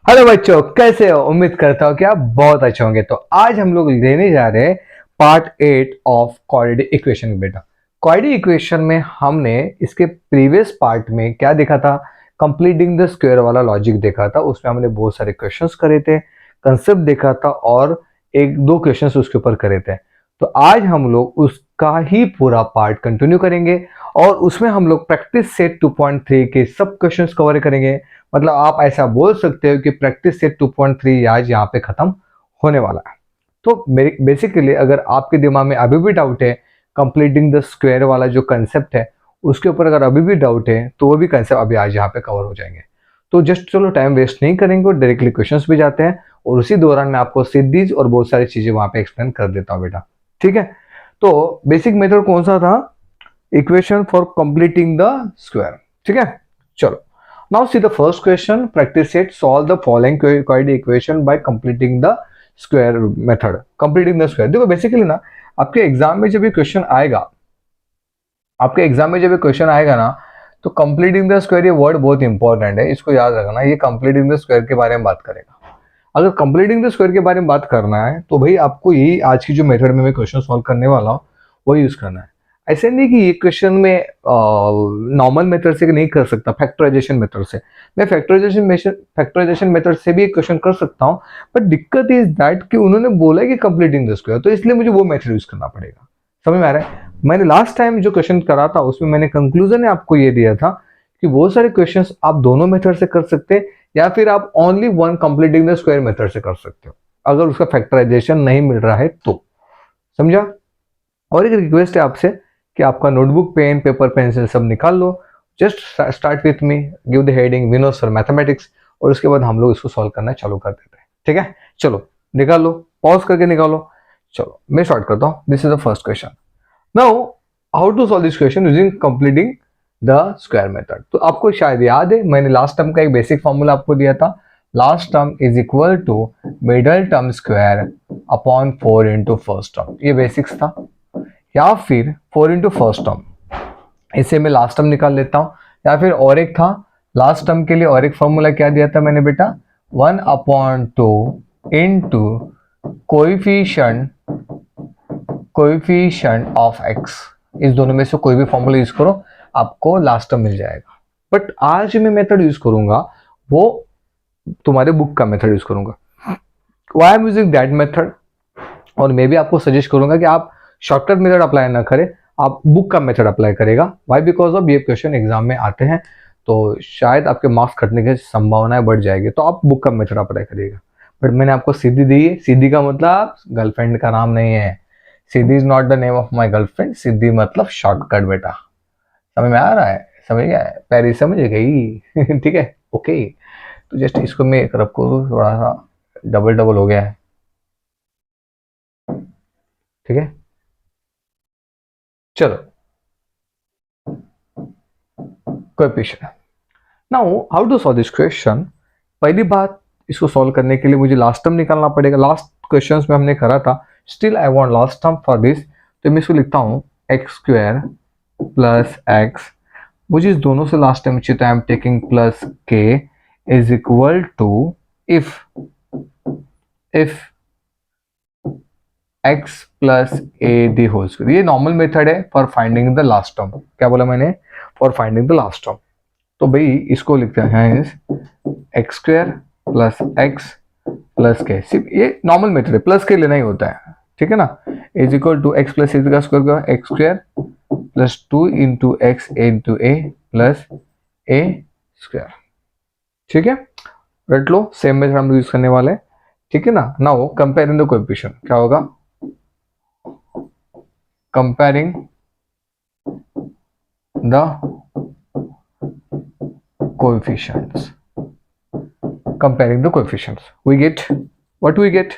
Hello बच्चों, कैसे हो? उम्मीद करता हूँ कि आप बहुत अच्छे होंगे। तो आज हम लोग लेने जा रहे हैं पार्ट 8 ऑफ क्वाड्रेटिक इक्वेशन। बेटा, क्वाड्रेटिक इक्वेशन में हमने इसके प्रीवियस पार्ट में क्या देखा था? कंप्लीटिंग द स्क्वायर वाला लॉजिक देखा था। उसमें हमने बहुत सारे क्वेश्चंस करे थे, कंसेप्ट देखा था और एक दो क्वेश्चंस उसके ऊपर करे थे। तो आज हम लोग उसका ही पूरा पार्ट कंटिन्यू करेंगे और उसमें हम लोग प्रैक्टिस सेट 2.3 के सब क्वेश्चंस कवर करेंगे। मतलब आप ऐसा बोल सकते हो कि प्रैक्टिस सेट 2.3 आज यहाँ पे खत्म होने वाला है। तो मेरे बेसिकली अगर आपके दिमाग में अभी भी डाउट है कंप्लीटिंग द स्क्वायर वाला जो कंसेप्ट है, उसके ऊपर अगर अभी भी डाउट है तो वो भी कंसेप्ट अभी आज यहाँ पे कवर हो जाएंगे। तो जस्ट चलो टाइम वेस्ट नहीं करेंगे और डायरेक्टली क्वेश्चंस भी जाते हैं और उसी दौरान मैं आपको सिद्धीज और बहुत सारी चीजें वहां पे एक्सप्लेन कर देता हूँ बेटा। ठीक है, तो बेसिक मेथड कौन सा था? Equation for completing the square. ठीक है, चलो। Now see the first question. Practice it. Solve the following quadratic equation by completing the square method. Completing the square. देखो बेसिकली ना, आपके एग्जाम में जब ये क्वेश्चन आएगा, ना, तो कंप्लीटिंग द स्क्वायर ये वर्ड बहुत इंपॉर्टेंट है, इसको याद रखना। ये कंप्लीटिंग द स्क्वायर के बारे में बात करेगा। अगर कंप्लीटिंग द स्क्वायर के बारे में बात करना है तो भाई आपको यही आज की जो मेथड में मैं क्वेश्चन सॉल्व करने वाला हूँ वो यूज करना है। ऐसे नहीं कि ये क्वेश्चन में नॉर्मल मेथड से नहीं कर सकता, फैक्टराइजेशन मेथड से। मैं फैक्टराइजेशन मेथड से भी क्वेश्चन कर सकता हूँ, बट दिक्कत इज दैट कि उन्होंने बोला है कि कंप्लीटिंग द स्क्वायर, तो इसलिए मुझे वो मेथड यूज करना पड़ेगा। समझ में आ रहा है? मैंने लास्ट टाइम जो क्वेश्चन करा था उसमें मैंने कंक्लूजन में आपको ये दिया था कि बहुत सारे क्वेश्चंस आप दोनों मेथड से कर सकते हैं या फिर आप only one completing the square method से कर सकते हो अगर उसका फैक्टराइजेशन नहीं मिल रहा है तो। समझा? और एक रिक्वेस्ट है आपसे कि आपका नोटबुक, पेन, पेपर, पेंसिल सब निकाल लो। Just start with me, give the heading Vinod sir mathematics, और उसके बाद हम लोग इसको सॉल्व करना चालू कर देते हैं। ठीक है, चलो निकाल लो, पॉज करके निकालो। चलो मैं स्टार्ट करता हूँ। This is the first question. Now how to solve this question using completing the square method. तो आपको शायद याद है मैंने लास्ट टर्म का एक बेसिक फॉर्मूला आपको दिया था। Last term is equal to middle term square upon 4 into first term. ये बेसिक्स था। या फिर 4 इंटू फर्स्ट टर्म, इसे मैं लास्ट टर्म निकाल लेता हूं। या फिर और एक था लास्ट टर्म के लिए, और एक फॉर्मूला क्या दिया था मैंने बेटा? 1/2 इंटू कोएफिशिएंट ऑफ एक्स। इस दोनों में से कोई भी फॉर्मूला यूज करो, आपको लास्ट टर्म मिल जाएगा। बट आज मैं मेथड यूज करूंगा वो तुम्हारे बुक का मेथड यूज करूंगा। Why I am using that method? और मैं भी आपको सजेस्ट करूंगा कि आप शॉर्टकट मेथड अप्लाई ना करें, आप बुक का मेथड अप्लाई करेगा। वाई? बिकॉज ऑफ ये क्वेश्चन एग्जाम में आते हैं तो शायद आपके मार्क्स कटने की संभावनाएं बढ़ जाएगी, तो आप बुक का मेथड अप्लाई करिएगा। बट मैंने आपको सीधी दी है। सीधी का मतलब गर्लफ्रेंड का नाम नहीं है। Sidhi is not the name of my girlfriend. सीधी मतलब शॉर्टकट बेटा। समझ में आ रहा है? समझ गया? पैरी समझ गई? ठीक है, ओके। तो जस्ट इसको मैं एक रखो, थोड़ा सा डबल डबल हो गया है। ठीक है, चलो coefficient. Now how to solve this question? पहली बात, इसको सॉल्व करने के लिए मुझे लास्ट टर्म निकालना पड़ेगा। लास्ट क्वेश्चंस में हमने करा था। Still I want last term for this, तो मैं इसको लिखता हूं एक्स स्क्वायर प्लस एक्स। मुझे इस दोनों से लास्ट टाइम चाहिए, तो I am taking plus k is equal to if x plus a the whole square. ये नॉर्मल मेथड है for finding the last term. क्या बोला मैंने? For finding the last term. तो भाई इसको लिखते हैं x square plus x plus k. सिर्फ ये नॉर्मल मेथड है, प्लस के लेना ही होता है। ठीक है ना? Is equal to x plus का स्क्वायर का x square plus 2 into x into a plus a square. ठीक है, रट लो। सेम मेथड हम यूज करने वाले हैं। ठीक है ना? नाउ कंपेयरिंग द कोएफिशिएंट, क्या होगा? comparing the coefficients, we get what we get।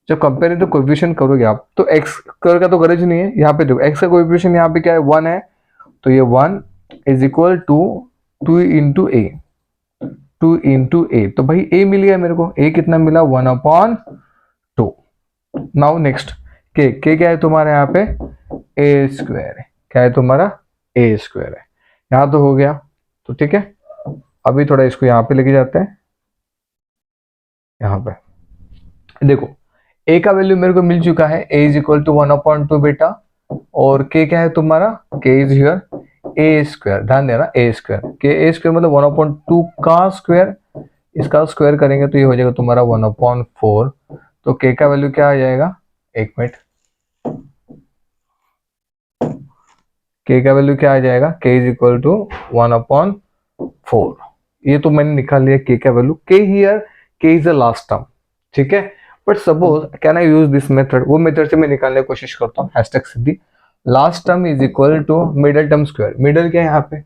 जब कंपेयर द कोएफिशिएंट करोगे आप तो x कर का तो गरज नहीं है। यहाँ पे देखो x का कोएफिशिएंट यहाँ पे क्या है? 1 है, तो ये 1 इज इक्वल टू 2 इंटू ए। तो भाई a मिल गया मेरे को। a कितना मिला? 1/2। नाउ नेक्स्ट के क्या है तुम्हारे यहाँ पे? ए स्क्वायर है। क्या है तुम्हारा? ए स्क्वायर है। यहाँ तो हो गया। तो ठीक है, अभी थोड़ा इसको यहाँ पे लेके जाते हैं। यहाँ पे देखो a का वैल्यू मेरे को मिल चुका है, a इज इक्वल टू 1/2 बेटा, और k क्या है तुम्हारा, k is here a square, ध्यान देना a square, k a square मतलब 1/2 का स्क्वायर, इसका स्क्वायर करेंगे तो ये हो जाएगा तुम्हारा 1/4। तो k का वैल्यू क्या आ जाएगा, एक मिनट, k का वैल्यू क्या आ जाएगा, k इज इक्वल टू 1/4। ये तो मैंने निकाल लिया k का value, k here, k is the last term, ठीक है। But suppose can I use this method, वो मेथड से मैं निकालने की कोशिश करता हूँ, hashtag Siddhi, last term is equal to middle term square, middle क्या है यहाँ पे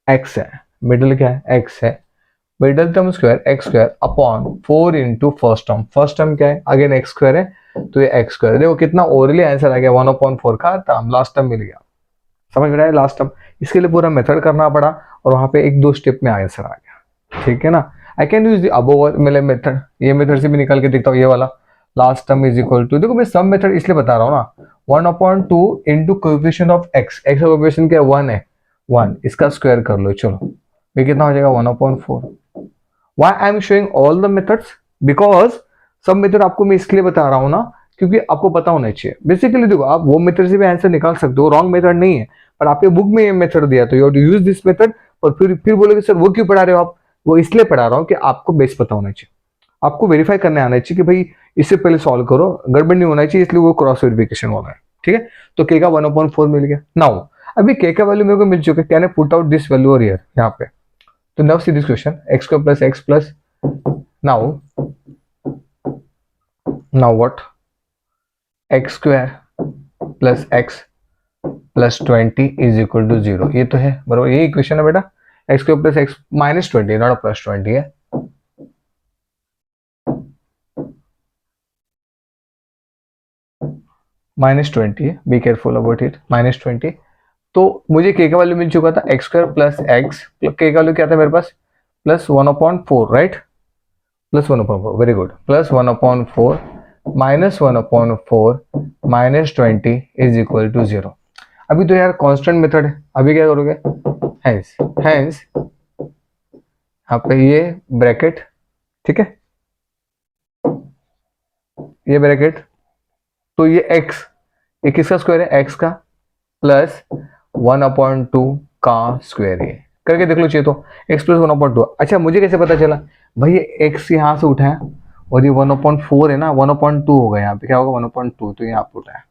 x है, मिडल क्या है x है, middle term square x square upon 4 into first term, first term क्या है अगेन x स्क्वायर है, तो ये x स्क्वायर, देखो कितना ओरली आंसर आ गया, 1/4 का टर्म, लास्ट टर्म मिल गया, समझ में आया लास्ट टर्म। इसके लिए पूरा मेथड करना पड़ा और वहां पे एक दो स्टेप में आंसर आ गया, ठीक है ना। I can use the above method, ये मेथड से भी निकाल के देखता हूँ, ये वाला last term is equal to, देखो मैं सम मेथड इसलिए बता रहा हूँ ना, 1/2 into coefficient of x, x का कोएफिशिएंट क्या है 1 है, 1, इसका स्क्वायर कर लो, चलो ये कितना हो जाएगा 1/4। Why I am showing all the methods, because सब मेथड आपको मैं इसलिए बता रहा हूँ ना, क्योंकि आपको पता होना चाहिए। बेसिकली देखो आप वो मेथड से भी आंसर निकाल सकते हो, रॉन्ग मेथड नहीं है, पर आपके बुक में ये मेथड दिया तो you have to use this method, और फिर बोलोगे सर वो क्यों पढ़ा रहे हो आप, वो इसलिए पढ़ा रहा हूँ कि आपको बेस पता होना चाहिए, आपको वेरीफाई करने आना चाहिए कि भाई इससे पहले सॉल्व करो, गड़बड़ नहीं होना चाहिए, इसलिए वो क्रॉस वेरिफिकेशन होना है, ठीक है। तो के का 1/4 मिल गया। नाउ अभी के का वैल्यू मेरे को मिल चुका है, can I put out this value और हियर यहाँ पे, तो now see this question, x² + x+, now what, x² + x + 20 is equal to 0, ये तो है बराबर, यही इक्वेशन है बेटा, x² + x -20 नॉट +20 है, -20 है, बी केयरफुल अबाउट इट, -20। तो मुझे k का वैल्यू मिल चुका था x² + x, k का वैल्यू क्या था मेरे पास, +1/4 right, +1/4 very good, +1/4 -1/4 -20 is equal to 0। अभी तो यार कांस्टेंट मेथड है, अभी क्या करोगे, हैंस यहाँ पे ये ब्रैकेट, ठीक है, ये ब्रैकेट, तो ये x, ये किसका स्क्वायर है x का, प्लस 1/2 का स्क्वायर, ये करके देख लो चाहिए तो, x + 1/2। अच्छा मुझे कैसे पता चला, भाई ये x यहाँ से उठाया और ये 1/4 है ना, 1/2 होगा, यहाँ पे क्या होगा 1/2, तो यहाँ पे उठाया,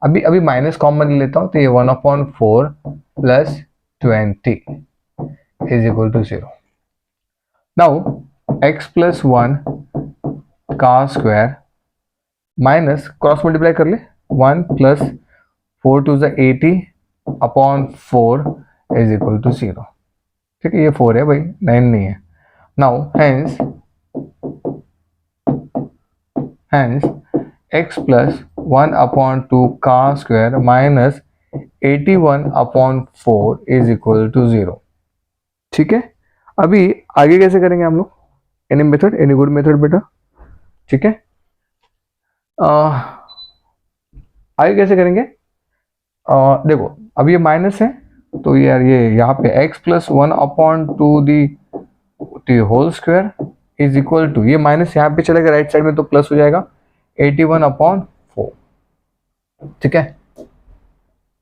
अभी अभी माइनस कॉमन लेता हूँ, तो ये 1/4 + 20 is equal to 0। Now x + 1 का स्क्वायर माइनस क्रॉस मल्टीप्लाई कर ले, 1 + 4 × 80/4 इज इक्वल टू 0, ठीक है, ये 4 है भाई, 9 नहीं है। नाउ हैंस x + 1/2 का square minus 81/4 is equal to 0, ठीक है। अभी आगे कैसे करेंगे हम लोग, any method, any good method बेटा, ठीक है। आगे कैसे करेंगे, देखो अब ये माइनस है, तो यार ये यहाँ पे x + 1/2 the whole square is equal to, ये माइनस यहाँ पे चलेगा राइट साइड में तो प्लस हो जाएगा 81/4, ठीक है।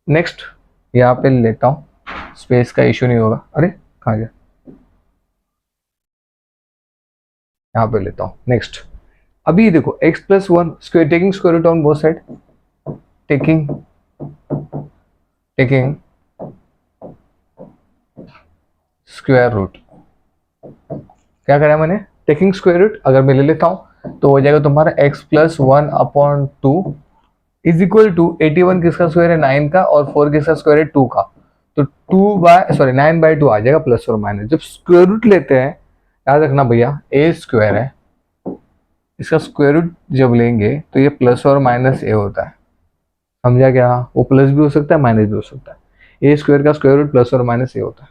नेक्स्ट यहाँ पे लेता हूँ, स्पेस का इश्यू नहीं होगा, अरे कहाँ गया, यहाँ पे लेता हूँ। नेक्स्ट अभी देखो x + 1 square, taking square root on both side, taking square root, क्या करा मैंने, टेकिंग स्क्वायर रूट, अगर मैं ले लेता हूँ तो हो जाएगा तुम्हारा x + 1/2 इज इक्वल टू 81 किसका स्क्वायर है 9 का, और 4 किसका स्क्वायर है 2 का, तो 9/2 आ जाएगा, प्लस और माइनस। जब स्क्वायर रूट लेते हैं याद रखना भैया, a स्क्वायर है, इसका स्क्वायर रूट जब लेंगे तो ये प्लस और माइनस a होता है, समझा क्या, वो प्लस भी हो सकता है माइनस भी हो सकता है, a स्क्वायर का स्क्वायर रूट प्लस और माइनस a होता है,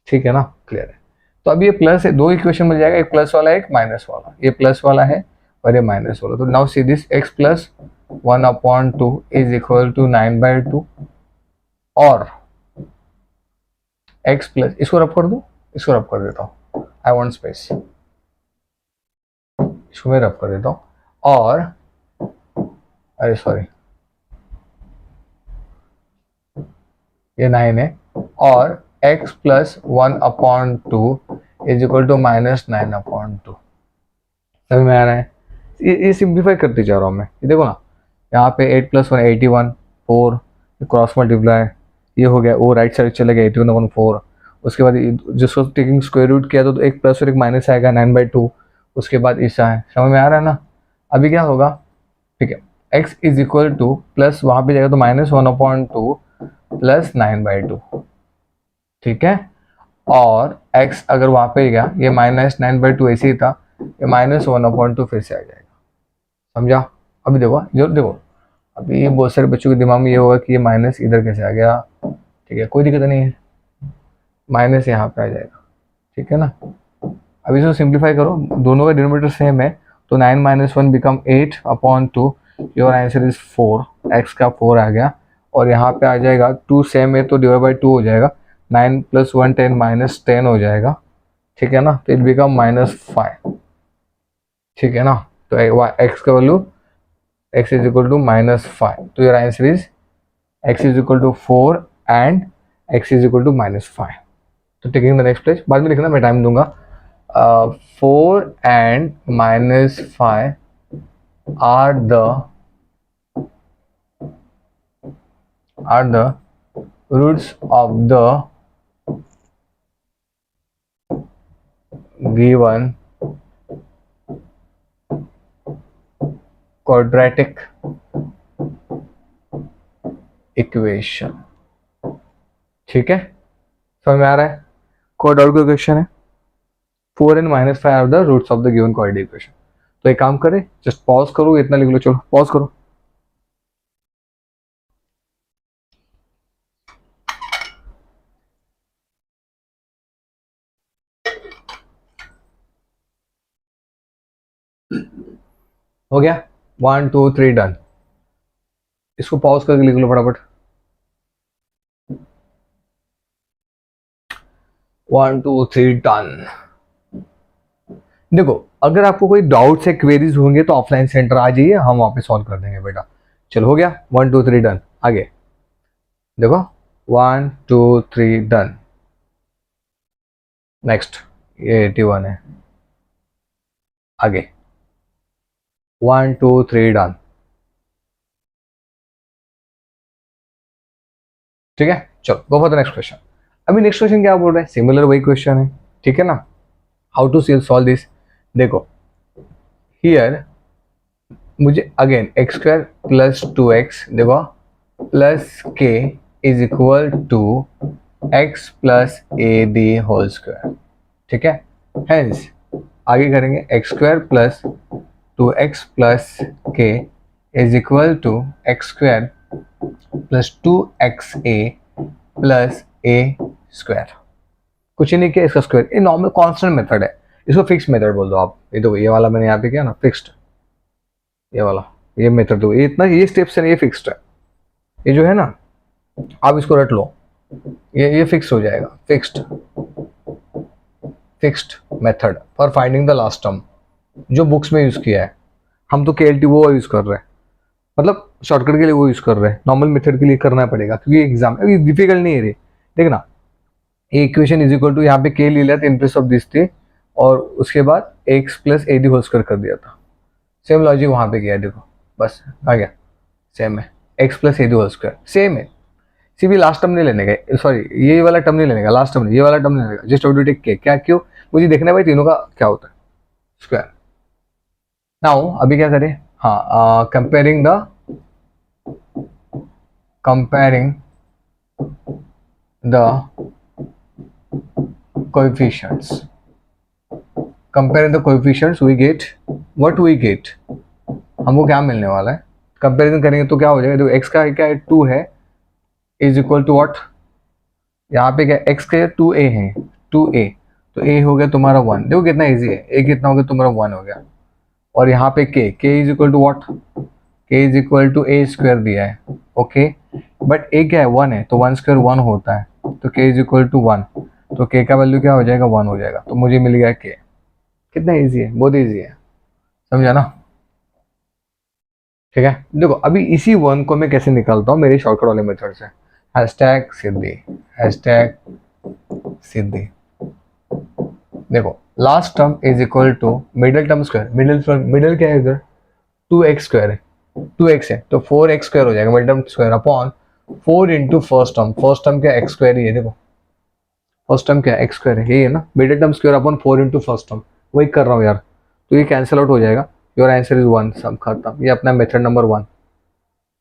ठीक है ना, क्लियर है। तो अब ये प्लस है, दो इक्वेशन मिल जाएगा, एक प्लस वाला एक माइनस वाला, ये प्लस वाला है और ये माइनस वाला, तो now see this x + 1/2 is equal to 9/2, और x प्लस, इसको रब कर दूं, इसको रब कर देता हूँ, आई वांट स्पेस, इसको मैं रफ कर देता हूँ, और अरे सॉरी ये 9 है, और x plus 1/2 is equal to -9/2। समझ में आ रहा है? ये सिंप्लीफाई करते जा रहा हूँ मैं। ये देखो ना, यहाँ पे 8 + 1 81 4, क्रॉस मल्टीप्लाई, ये हो गया, वो राइट साइड चले गया 81/4। उसके बाद जिसको टेकिंग स्क्वायर रूट किया तो एक प्लस और एक माइनस आएगा 9/2। उसके बाद ऐसा है, समझ में आ रहा है ना? अभी क्या होगा, ठीक है, x is equal to plus वहाँ पे जाएगा तो -1/2 प्लस 9/2, ठीक है। और x अगर वहाँ पे गया, ये -9/2 ऐसे ही था, ये -1/2 फिर से आ जाएगा। समझा? अभी देखो, जो देखो अभी बहुत सारे बच्चों के दिमाग में ये होगा कि ये माइनस इधर कैसे आ गया। ठीक है, कोई दिक्कत नहीं है, माइनस यहाँ पे आ जाएगा, ठीक है ना। अभी इसको सिंप्लीफाई करो, दोनों का डिनोमिनेटर सेम है, तो 9 - 1 become 8/2। Your answer is 4, x का 4 आ गया। और यहाँ पे आ जाएगा 2 सेम है तो डिवाइड बाई 2 हो जाएगा, 9 + 1 10 -10 हो जाएगा, ठीक है ना। तो इट बिकम -5, ठीक है ना। तो x का value x is equal to -5, तो your answer is x is equal to 4 and x is equal to -5। तो टेकिंग द नेक्स्ट पेज, बाद में लिखना, मैं टाइम दूंगा। 4 and -5 are the roots of the given quadratic equation। ठीक है, समझ में आ रहा है? क्वाड्रेटिक इक्वेशन है, 4 and -5 are the roots of the given quadratic equation. तो एक काम करें, जस्ट पॉज करो, इतना लिख लो, चलो पॉज करो। हो गया, 1 2 3 डन। इसको पॉज करके लिख लो फटाफट। 1 2 3 डन। देखो, अगर आपको कोई डाउट्स या क्वेरीज होंगे तो ऑफलाइन सेंटर आ जाइए, हम वहां पे सॉल्व कर देंगे बेटा। चलो हो गया, 1 2 3 डन। आगे देखो, 1 2 3 डन। नेक्स्ट, ये 81 है। आगे 1 2 3 डन। ठीक है, चलो go for the next question. अभी नेक्स्ट क्वेश्चन क्या बोल रहा है, सिमिलर वही क्वेश्चन है, ठीक है ना। हाउ टू सॉल्व दिस, देखो हियर मुझे अगेन x² + 2x, देखो, plus k is equal to x + ad whole square, ठीक है। हेंस आगे करेंगे x² + 2x + k is equal to x² + 2xa + a²। कुछ नहीं किया, इसका स्क्वायर, ये नॉर्मल कांस्टेंट मेथड है, इसको फिक्स मेथड बोल दो आप। ये तो ये वाला मैंने यहाँ पे किया ना फिक्स्ड, ये वाला, ये मेथड दो, ये इतना, ये स्टेप्स है, ये फिक्स्ड है। ये जो है ना, आप इसको रट लो, ये फिक्स हो जाएगा। Fixed method for finding the last term, जो बुक्स में यूज किया है। हम तो KLT वो यूज कर रहे हैं, मतलब शॉर्टकट के लिए वो यूज कर रहे हैं, नॉर्मल मेथड के लिए करना पड़ेगा क्योंकि एग्जाम डिफिकल्ट नहीं है रे। देखना, ये इक्वेशन इज इक्वल टू, यहाँ पे k ले लिया था इन प्लेस ऑफ दिस थी, और उसके बाद x + ad होल स्क्वायर कर दिया था। सेम लॉजिक वहां पे किया है, देखो बस आ गया, सेम है, x + ad whole square same है। सिर्फ लास्ट टर्म नहीं लेने का, सॉरी ये वाला टर्म नहीं लेने का, लास्ट टर्म ये वाला टर्म नहीं लेने का, जस्ट टू टेक के। क्या, क्यों, मुझे देखना है भाई तीनों का क्या होता है स्क्वायर। नाउ अभी क्या करें, हाँ, comparing the coefficients, comparing the coefficients we get what we get, हमको क्या मिलने वाला है। कंपेरिजन करेंगे तो क्या हो जाएगा, देखो x का क्या है 2 है, इज इक्वल टू व्हाट, यहाँ पे क्या x का 2a है, 2a, तो a हो गया तुम्हारा 1। देखो कितना इजी है, a कितना हो गया तुम्हारा 1 हो गया। और यहाँ पे k is equal to what, k is equal to a² दिया है, ओके, बट a क्या है 1 है, तो 1² 1 होता है, तो k इज इक्वल टू 1, तो k का वैल्यू क्या हो जाएगा 1 हो जाएगा, तो मुझे मिल गया k। कितना इजी है, बहुत इजी है, समझा ना? ठीक है, देखो अभी इसी वन को मैं कैसे निकालता हूँ मेरी शॉर्टकट वाले मेथड से। Hashtag Siddhi, hashtag Siddhi. देखो last term is equal to middle term square, middle क्या है इधर, 2x स्क्वायर है, 2x है तो 4x स्क्वायर हो जाएगा, middle term square upon 4 into first term क्या एक्स स्क्वायर ही है, देखो फर्स्ट टर्म क्या एक्स स्क्वायर है, यही है ना, middle term square upon 4 into first term, वही कर रहा हूँ यार, तो ये कैंसिल आउट हो जाएगा, योर आंसर इज 1, सब खत्म, ये अपना मेथड नंबर 1,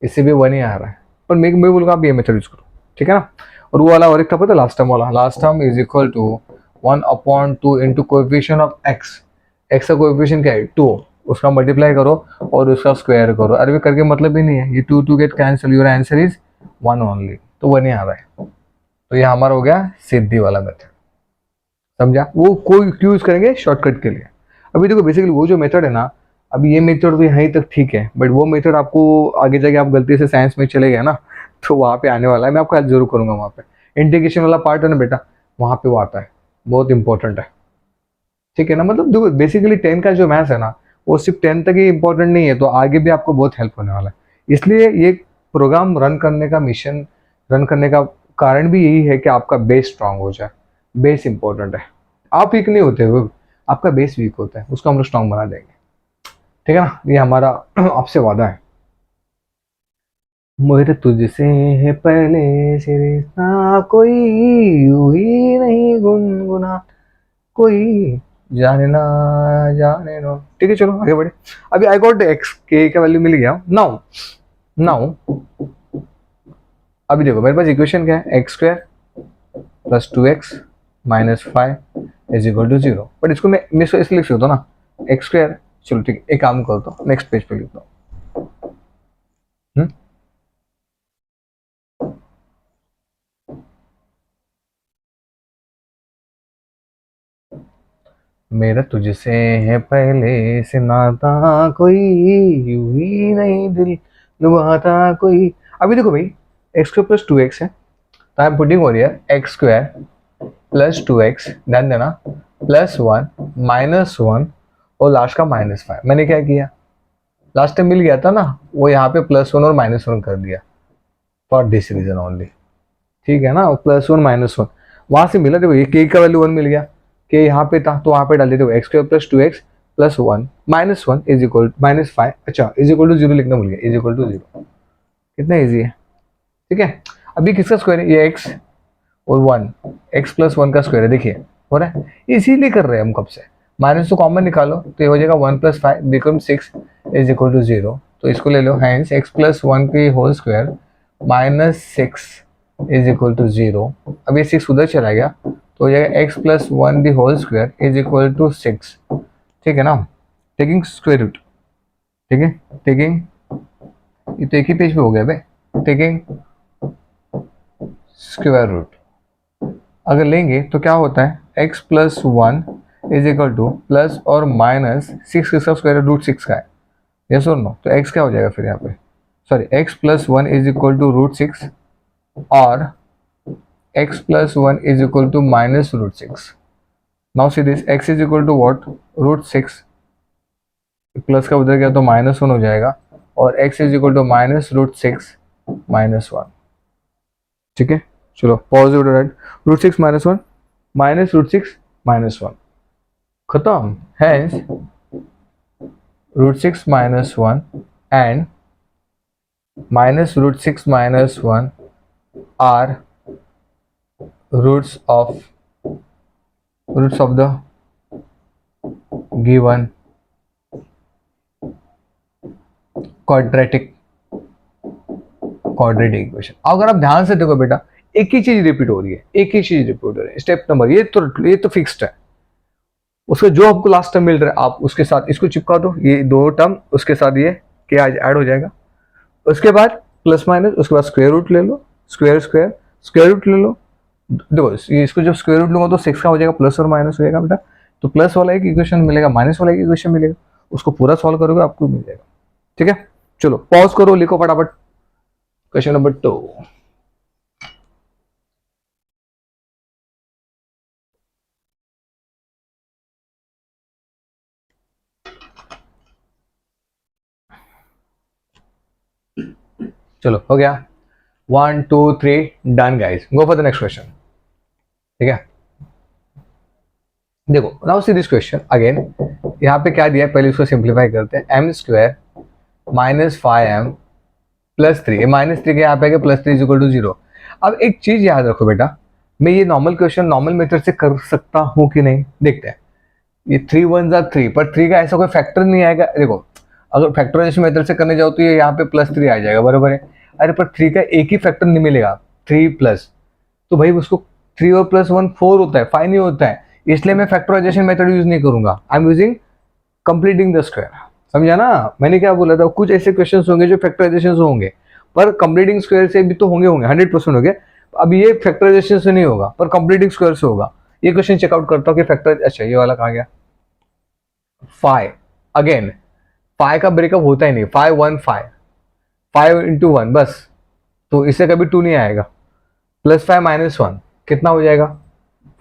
इससे भी 1 ही आ रहा है, पर मैं बोलूँगा आप ये मेथड यूज करो, ठीक है ना। और वो वाला और एक था पता, लास्ट टर्म वाला, last term is equal to 1/2 into coefficient of x, x का कोएफिशिएंट क्या है 2, उसका मल्टीप्लाई करो और उसका स्क्वायर करो, अरे करके मतलब ही नहीं है, ये 2 get cancel, your answer is 1 only, तो 1 ही आ रहा है, तो ये हमारा हो गया सिद्धि वाला मेथड, समझा। वो कोई क्यों यूज करेंगे, शॉर्टकट के लिए। अभी देखो बेसिकली वो जो मेथड है ना, अभी ये मेथड तो यहीं तक ठीक है, बट वो मेथड आपको आगे जाके आप गलती से साइंस में चले गए ना, तो वहाँ पे आने वाला है, मैं आपको हेल्प जरूर करूंगा वहाँ पे, इंटीग्रेशन वाला पार्ट है ना बेटा, वहाँ पे वो आता है, बहुत इंपॉर्टेंट है, ठीक है ना। मतलब देखो बेसिकली 10 का जो मैथ्स है ना, वो सिर्फ 10 तक ही इंपॉर्टेंट नहीं है, तो आगे भी आपको बहुत हेल्प होने वाला है, इसलिए ये प्रोग्राम रन करने का, मिशन रन करने का कारण भी यही है कि आपका बेस स्ट्रांग हो जाए, बेस इंपॉर्टेंट है, आप वीक नहीं होते हो, आपका बेस वीक होता है, उसको हम लोग स्ट्रांग बना देंगे, ठीक है ना, ये हमारा आपसे वादा है। मेरे तुझसे है पहले से रिश्ता कोई, यूं ही नहीं गुनगुना कोई, जाने ना जाने नो, ठीक है चलो आगे बढ़े। अभी आई गॉट एक्स के का वैल्यू मिल गया, नाउ नाउ अभी देखो मेरे पास इक्वेशन क्या है, x square plus 2x minus 5 is equal to 0, but इसको मैं इसलिए लिख सकता हूँ ना, एक्स स्क्वायर, चलो ठीक है एक काम करता हूँ, नेक्स्ट पेज पे लिखता हूँ। मेरा तुझसे है पहले से नाता कोई, यूं ही नहीं दिल लुभाता कोई। अभी देखो भाई, एक्स स्क्वायर प्लस 2x है, तो I am putting over here x square plus 2x, ध्यान देना, +1 -1 और लास्ट का -5, मैंने क्या किया, लास्ट टाइम मिल गया था ना, वो यहाँ पे +1 और -1 कर दिया, फॉर दिस रीजन ओनली, ठीक है ना, +1 -1 वहां से मिला, देखो ये के का वैल्यू 1 मिल गया, के यहाँ पे था तो वहां पे डाल देते, x square plus 2x plus 1 -1 is equal -5, अच्छा इज इक्वल टू 0 लिखना भूल गया, इज इक्वल टू 0, कितना ईजी है, ठीक है। अभी किसका स्क्वायर है, ये x और 1, x प्लस 1 का स्क्वायर है, देखिए हो रहा है, इसीलिए कर रहे हैं हम कब से, माइनस तो कॉमन निकालो तो ये हो जाएगा 1 + 5 बिकम 6 इज इक्वल टू 0, तो इसको ले लो, हैंस x प्लस 1 की whole square -6 is equal to 0, अब ये 6 उधर चला गया तो हो जाएगा x plus 1 the whole square is equal to 6, ठीक है ना, टेकिंग स्क्वायर रूट, ठीक है, टेकिंग, ये तो एक ही पेज पे हो गया भाई, टेकिंग स्क्वायर रूट अगर लेंगे तो क्या होता है, x plus 1 is equal to plus और -6 किसका स्क्वायर है, √6 का है, यस और नो, तो x क्या हो जाएगा फिर यहाँ पे, sorry x plus 1 is equal to √6 और x plus 1 is equal to -√6, now see this x is equal to what, √6, plus का उधर गया तो -1 हो जाएगा, और x इज इक्वल टू -√6 -1, ठीक है, चलो पॉजिटिव राइट, √6 -1 -√6 -1 खत्म, hence √6 -1 and -√6 -1 are roots of the given quadratic equation. अगर आप ध्यान से देखो बेटा, एक ही चीज रिपीट हो रही है, एक ही चीज रिपीट हो रही है, स्टेप नंबर ये तो फिक्स्ड है, उसका जो आपको लास्ट टर्म मिल रहा है आप उसके साथ इसको चिपका दो, ये दो टर्म उसके साथ ये के आज ऐड हो जाएगा, उसके बाद प्लस माइनस, उसके बाद स्क्वायर रूट ले लो, स्क्वायर स्क्वायर स्क्वायर रूट ले लो, देखो ये इसको जब स्क्वायर रूट लूंगा तो 6 का हो जाएगा, प्लस और माइनस हो जाएगा बेटा, तो प्लस वाला एक इक्वेशन मिलेगा, माइनस वाला एक इक्वेशन मिलेगा, उसको पूरा सॉल्व करोगे आपको मिल जाएगा, ठीक है। चलो पॉज करो, लिखो फटाफट क्वेश्चन नंबर 2। चलो हो गया, 1 2 3 done guys, go for the next question. ठीक है, देखो now see this question again. यहाँ पे क्या दिया है, पहले इसको सिंप्लीफाई करते हैं। M square minus 5m plus 3, minus 3 के यहाँ पे आएगा प्लस 3 इज इक्वल टू 0। अब एक चीज याद रखो बेटा, मैं ये नॉर्मल क्वेश्चन नॉर्मल मेथड से कर सकता हूँ कि नहीं, देखते हैं। ये 3 1 जा 3, पर 3 का ऐसा कोई फैक्टर नहीं आएगा। देखो अगर फैक्टराइजेशन मेथड से करने जाओ तो ये यहाँ पे प्लस 3 आ जाएगा, बराबर है। अरे पर 3 का एक ही फैक्टर नहीं मिलेगा, 3 प्लस, तो भाई उसको 3 और प्लस 1 4 होता है, 5 नहीं होता है। इसलिए मैं फैक्टराइजेशन मेथड यूज नहीं करूंगा, आई am using completing the square. समझा ना मैंने क्या बोला था, कुछ ऐसे क्वेश्चंस होंगे जो फैक्टराइजेशन से होंगे, पर कंप्लीटिंग स्क्वायर से भी तो होंगे 100% होंगे। अब ये फैक्टराइजेशन से नहीं होगा पर कंप्लीटिंग स्क्वायर से होगा। ये क्वेश्चन चेकआउट करता हूँ कि फैक्टर, अच्छा ये वाला कहाँ गया, 5 अगेन, 5 का ब्रेकअप होता ही नहीं, 5 1 5, 5 इंटू 1 बस, तो इससे कभी 2 नहीं आएगा। प्लस 5 माइनस 1 कितना हो जाएगा,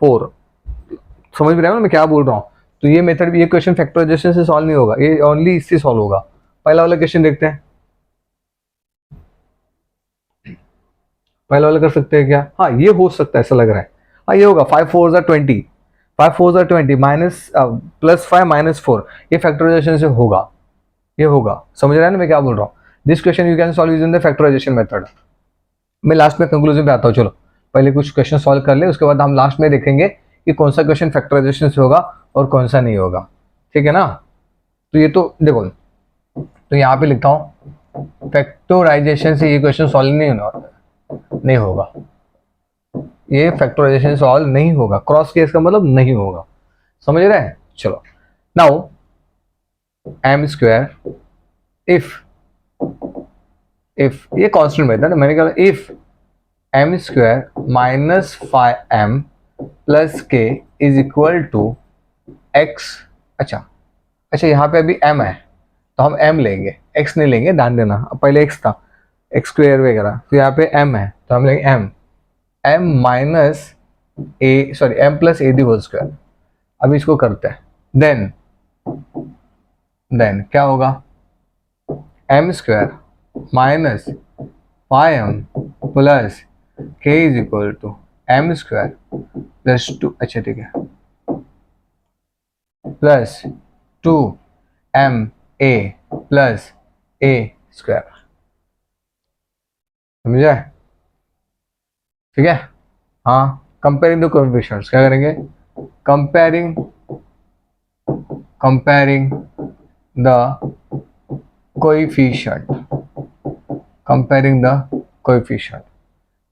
4। समझ में रहे हो ना मैं क्या बोल रहा हूँ। तो ये मेथड, ये क्वेश्चन फैक्टराइजेशन से सॉल्व नहीं होगा, ये ओनली इससे सॉल्व होगा। पहला वाला क्वेश्चन देखते हैं, पहला वाला कर सकते हैं क्या, हाँ ये हो सकता है, ऐसा लग रहा है। हाँ ये होगा, 5 4 जा 20, 5 4 जा 20 माइनस प्लस 5 माइनस 4, ये फैक्टराइजेशन से होगा, ये होगा। समझ रहा है ना मैं क्या बोल रहा हूँ। This question you can solve using the factorization method. मैं लास्ट में कंक्लूजन पे आता हूँ, चलो पहले कुछ क्वेश्चन सॉल्व कर ले, उसके बाद हम लास्ट में देखेंगे कि कौन सा क्वेश्चन फैक्टराइजेशन से होगा और कौन सा नहीं होगा। ठीक है ना, तो ये तो देखो, तो यहाँ पे लिखता हूँ फैक्टराइजेशन से ये क्वेश्चन सॉल्व नहीं होगा, ये फैक्टराइजेशन सॉल्व नहीं होगा, क्रॉस केस का मतलब नहीं होगा। समझ रहे हैं, चलो नाउ एम स्क्वायर इफ ये कांस्टेंट मेथड, मैंने कहा if m square minus 5m plus k is equal to x. अच्छा अच्छा, यहाँ पे अभी m है तो हम m लेंगे, x नहीं लेंगे, ध्यान देना। पहले x था, एक्स स्क्वायर वगैरह, तो यहाँ पे m है तो हम लेंगे m minus a, sorry m plus a the whole square. अब इसको करते हैं, देन क्या होगा, m square minus 5m plus k is equal to m square plus 2, अच्छा ठीक है, plus 2m a plus a square. समझा, ठीक है। हाँ, कंपेयरिंग द कोएफिशिएंट्स क्या करेंगे, comparing the coefficient, comparing the coefficient.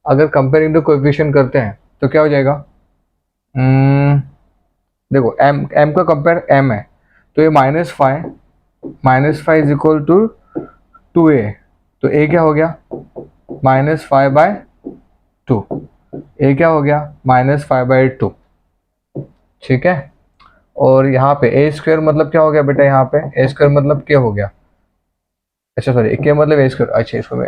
अगर कंपेयरिंग द कोएफिशिएंट करते हैं तो क्या हो जाएगा, देखो m का कंपेयर m है तो ये -5 इज इक्वल टू 2a, तो a क्या हो गया -5/2, a क्या हो गया -5/2। ठीक है, और यहाँ पे a स्क्वायर मतलब क्या हो गया बेटा, यहाँ पे a स्क्वायर मतलब क्या हो गया, अच्छा सॉरी k मतलब a स्क्वायर, अच्छा इसको मैं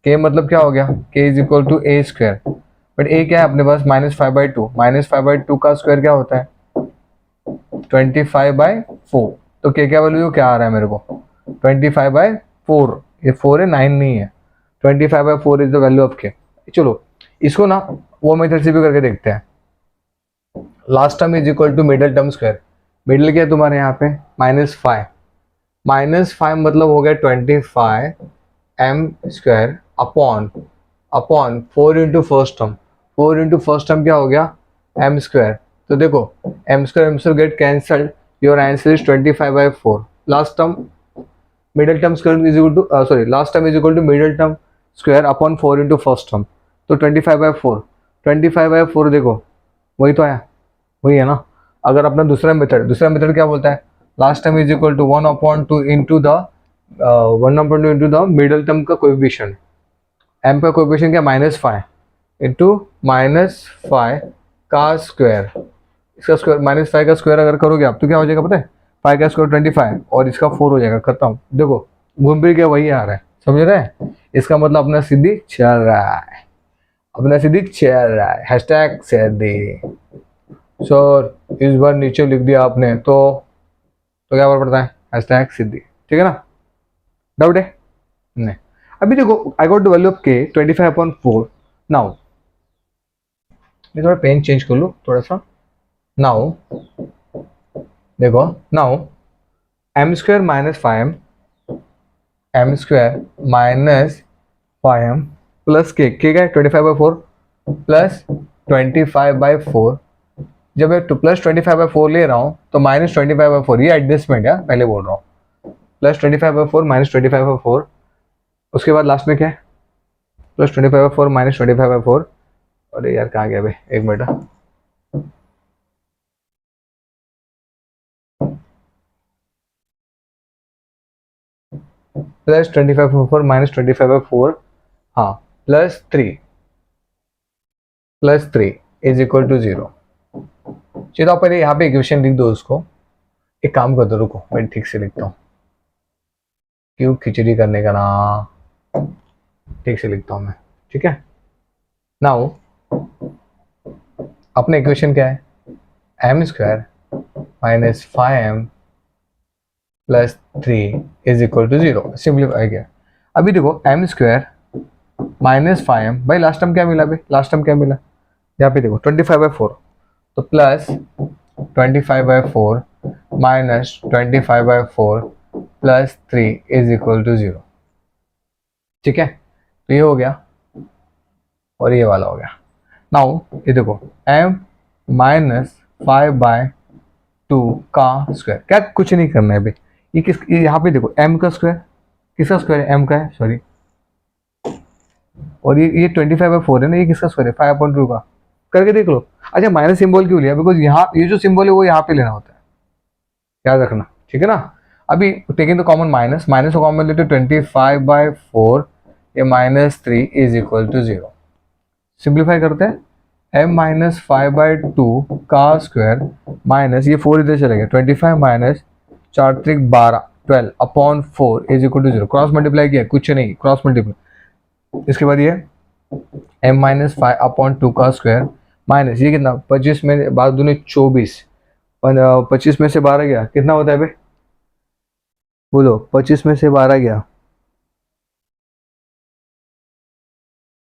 k मतलब क्या हो गया, k is equal to a square, but a क्या है अपने पास -5/2, -5/2 का स्क्वायर क्या होता है 25/4, तो k क्या वैल्यू क्या आ रहा है मेरे को 25/4, ये 4 है 9 नहीं है, 25/4 is the value of k। चलो इसको ना वो मेथड से भी करके देखते हैं। Last term is equal to middle term square, middle क्या है तुम्हारे यहाँ पे -5 मतलब हो गया 25m square upon 4 into first term, 4 into first term क्या हो गया m स्क्वायर। तो देखो m square get cancelled, your answer is 25/4। Last term middle term square is equal to sorry last term is equal to middle term square upon 4 into first term, तो 25/4 देखो वही तो आया, वही है ना। अगर अपना दूसरा मेथड क्या बोलता है, last term is equal to 1/2 into the 1/2 into the middle term का कोएफिशिएंट, m का कोएफिशिएंट क्या -5 इंटू -5 का स्क्वायर, इसका स्क्वायर -5 का स्क्वायर अगर करोगे आप तो क्या हो जाएगा पता है, 5 का स्क्वायर 25 और इसका 4 हो जाएगा, खत्म। देखो घूम फिर के वही आ रहा है, समझ रहे हैं। इसका मतलब अपना सिद्धि चल रहा है, अपना सिद्धि चल रहा है, हैशटैग सिद्धि। सर इस बार नीचे लिख दिया आपने तो क्या फर्क पड़ता है, हैशटैग सिद्धि। ठीक है ना, डाउट है। नहीं। अभी देखो I got the value of के 25/4। नाउ मैं थोड़ा पेन चेंज कर लूँ थोड़ा सा। नाउ देखो, now m square minus 5m, m square minus 5m plus k क्या है 25/4 प्लस 25/4। जब मैं प्लस 25/4 ले रहा हूँ तो माइनस 25/4, ये एडजस्टमेंट है, पहले बोल रहा हूँ। प्लस 25/4 माइनस 25/4, उसके बाद लास्ट में क्या है प्लस 25/4 माइनस 25/4। अरे यार कहाँ गया भाई, एक मिनट। प्लस 25/4 माइनस 25/4, हाँ, plus three is equal to 0। चलो आप पहले यहाँ पे इक्वेशन लिख दो उसको। एक काम कर दो, रुको मैं ठीक से लिखता हूँ, क्यों खिचड़ी करने का ना, ठीक से लिखता हूँ मैं, ठीक है। नाउ अपना इक्वेशन क्या है, m square minus 5m plus 3 is equal to 0। Simplify किया। अभी देखो एम स्क्वायर माइनस 5m, भाई लास्ट टाइम क्या मिला भाई, लास्ट टाइम क्या मिला, यहाँ पे देखो 25/4, तो plus 25/4 minus 25/4 plus 3 is equal to 0। ठीक है, तो ये हो गया और ये वाला हो गया। नाउ ये देखो m माइनस 5/2 का स्क्वायर, क्या कुछ नहीं करना है भाई, ये यहाँ पे देखो m का स्क्वायर, किसका स्क्वायर है, m का है सॉरी, और ये 25/4 है ना, ये किसका स्क्वायर है 5/2 का, करके देख लो। अच्छा माइनस सिंबल क्यों लिया, बिकॉज यहाँ ये जो सिंबल है वो यहाँ पे लेना होता है, याद रखना, ठीक है ना। अभी taking the common minus, minus को कॉमन लेते 25/4, ये -3 इज इक्वल टू 0। सिंप्लीफाई करते हैं, m माइनस 5/2 का स्क्वायर माइनस ये 4 इधर चलेगा, 25 माइनस 4 त्रिक 12, 12 upon 4 is equal to 0। Cross multiply किया, कुछ नहीं, क्रॉस मल्टीप्लाई। इसके बाद ये m माइनस 5/2 का स्क्वायर माइनस ये कितना 25 में बाद दूनी 24, 25 में से 12 गया, कितना होता है भाई बोलो, 25 में से 12 गया,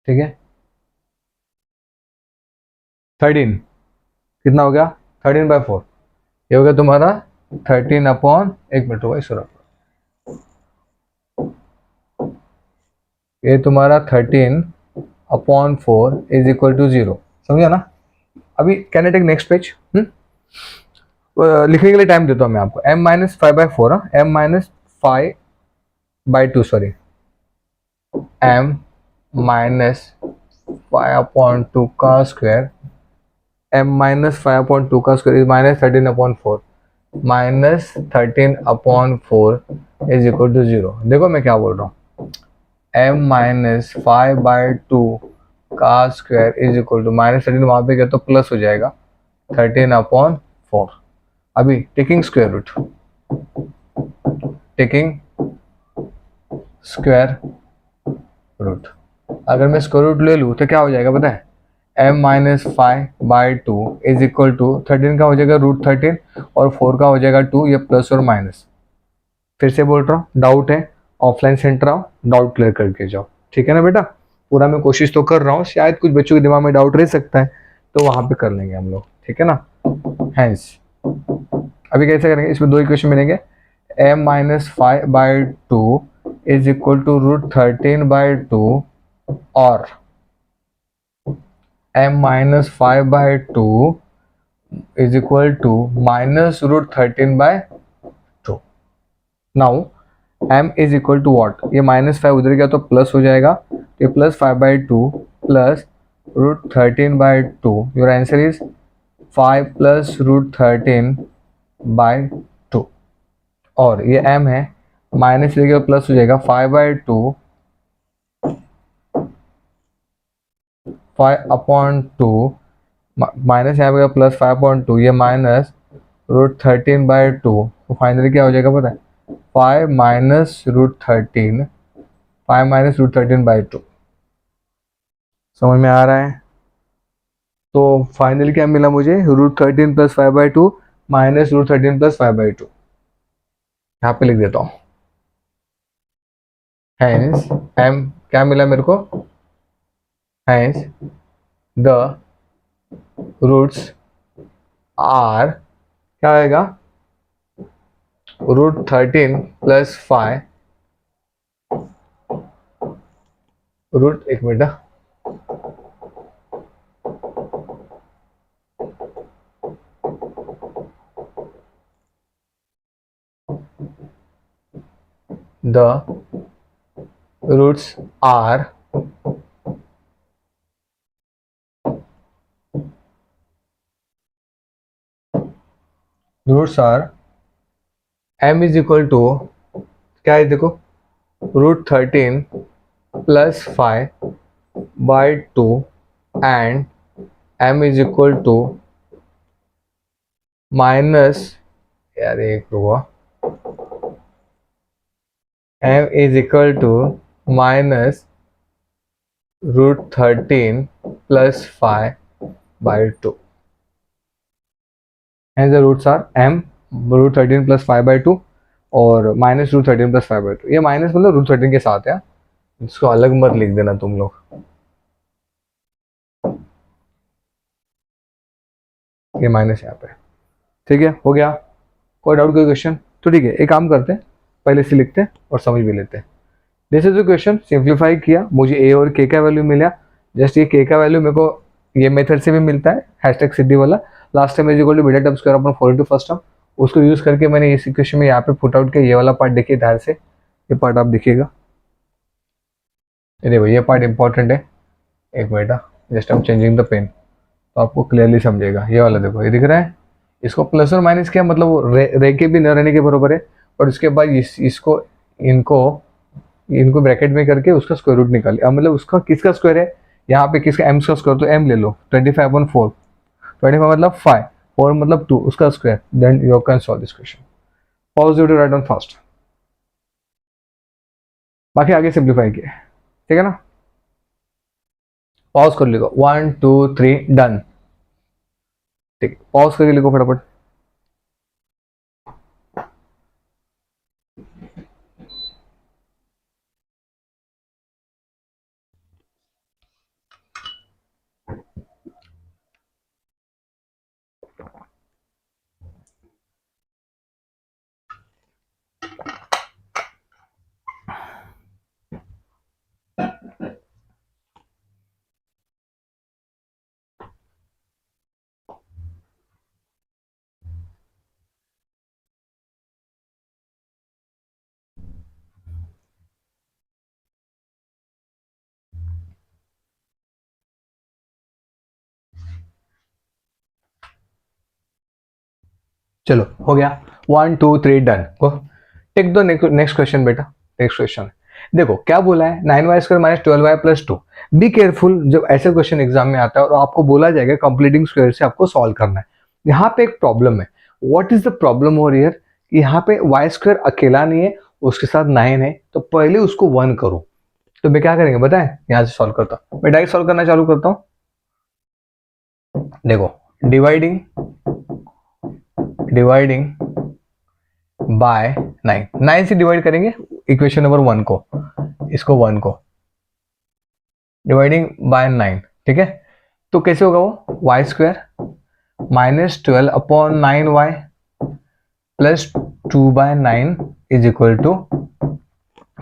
ठीक है 13, कितना हो गया 13/4, ये हो गया तुम्हारा 13 अपॉन, एक मिनट होगा इस, ये तुम्हारा 13/4 इज इक्वल टू 0, समझा ना। अभी can I take next page, लिखने के लिए टाइम देता हूँ मैं आपको। m minus 5/4, m minus 5/2 sorry, m minus 5/2 का स्क्वायर, m माइनस 5/2 का square is minus 13/4, minus 13/4 is equal to 0। देखो मैं क्या बोल रहा हूँ, m माइनस 5/2 का square is equal to minus 13, वहां पे क्या तो प्लस हो जाएगा 13/4। अभी taking square root, taking square root, अगर मैं स्क्वायर रूट ले लूँ तो क्या हो जाएगा पता है, m minus 5/2 is equal to 13 का हो जाएगा √13 और 4 का हो जाएगा 2, ये प्लस और माइनस। फिर से बोल रहा हूँ, डाउट है ऑफलाइन सेंटर आओ, डाउट क्लियर करके जाओ, ठीक है ना बेटा। पूरा मैं कोशिश तो कर रहा हूँ, शायद कुछ बच्चों के दिमाग में डाउट रह सकता है, तो वहां पे कर लेंगे हम लोग, ठीक है ना। हैंस अभी कैसे करेंगे, इसमें दो इक्वेशन मिलेंगे, m minus 5/2 is equal to √13/2 और m minus 5/2 is equal to minus √13/2। Now m is equal to what, ये -5 उधर गया तो प्लस हो जाएगा, ये plus 5/2 plus √13/2, your answer is 5 plus √13/2, और ये m है, माइनस लेके प्लस हो जाएगा 5/2, 5/2 माइनस यहाँ पे प्लस 5/2, ये माइनस √13/2, तो फाइनली क्या हो जाएगा पता है 5 माइनस √13, 5 माइनस √13/2। समझ में आ रहा है, तो फाइनली क्या मिला मुझे, √13 प्लस 5/2 माइनस √13 प्लस 5/2, यहाँ पे लिख देता हूँ। हैंस एम क्या मिला मेरे को, हैंस द रूट्स आर क्या आएगा, √13 + 5 रूट, एक minute, the roots are m is equal to क्या है देखो, √13 + 5/2 and m is equal to minus, यार एक हुआ, m is equal to minus √13 + 5/2 and the roots are m √13 + 5/2 और माइनस √13 + 5/2, ये माइनस मतलब √13 के साथ है, इसको अलग मत लिख देना तुम लोग, ये माइनस यहाँ पे, ठीक है, हो गया, कोई डाउट कोई क्वेश्चन, तो ठीक है एक काम करते हैं, पहले से लिखते हैं और समझ भी लेते हैं। This is the question, simplify किया, मुझे ए और के का वैल्यू मिला, जस्ट ये के का वैल्यू मेरे को ये मेथड से भी मिलता है, हैशटैग सिद्धि वाला, last time is equal to beta term square upon 4 × first term, उसको यूज करके मैंने इस इक्वेशन में यहाँ पे पुट आउट किया, ये वाला पार्ट देखिए ध्यान से, ये पार्ट आप देखिएगा, ये देखो ये पार्ट इंपॉर्टेंट है, एक मिनट, जस्ट हम चेंजिंग द पेन, तो आपको क्लियरली समझेगा, ये वाला देखो, ये दिख रहा है, इसको प्लस और माइनस किया मतलब वो रे के भी न रहने के बराबर है, और उसके बाद इसको इनको ब्रैकेट में करके उसका स्क्वायर रूट निकालिए, अब मतलब उसका किसका स्क्वायर है, यहाँ पे किसका m का स्क्वायर, तो m ले लो, 25/4, 25 मतलब 5, 4 मतलब 2, उसका square, then you can solve this question, pause you to write down fast, बाकी आगे सिंप्लीफाई किया, ठीक है ना, पॉज कर लिखो 1 2 3 डन, ठीक है, पॉज करके लिखो फटाफट, चलो हो गया, 1 2 3 done, go take the next question बेटा, नेक्स्ट क्वेश्चन देखो क्या बोला है, 9y² - 12y + 2, बी केयरफुल, जब ऐसे क्वेश्चन एग्जाम में आता है और आपको बोला जाएगा कंप्लीटिंग स्क्वायर से आपको सॉल्व करना है, यहाँ पे एक प्रॉब्लम है, what is the problem over here, यहाँ पे y² अकेला नहीं है, उसके साथ 9 है, तो पहले उसको 1 करो, तो मैं क्या करेंगे बताएं, यहाँ से सॉल्व करता हूँ, मैं डायरेक्ट सॉल्व करना चालू करता हूँ, देखो डिवाइडिंग बाय 9 से डिवाइड करेंगे इक्वेशन नंबर 1 को, इसको 1 को डिवाइडिंग बाय 9, ठीक है, तो कैसे होगा वो, y² - 12/9y + 2/9 is equal to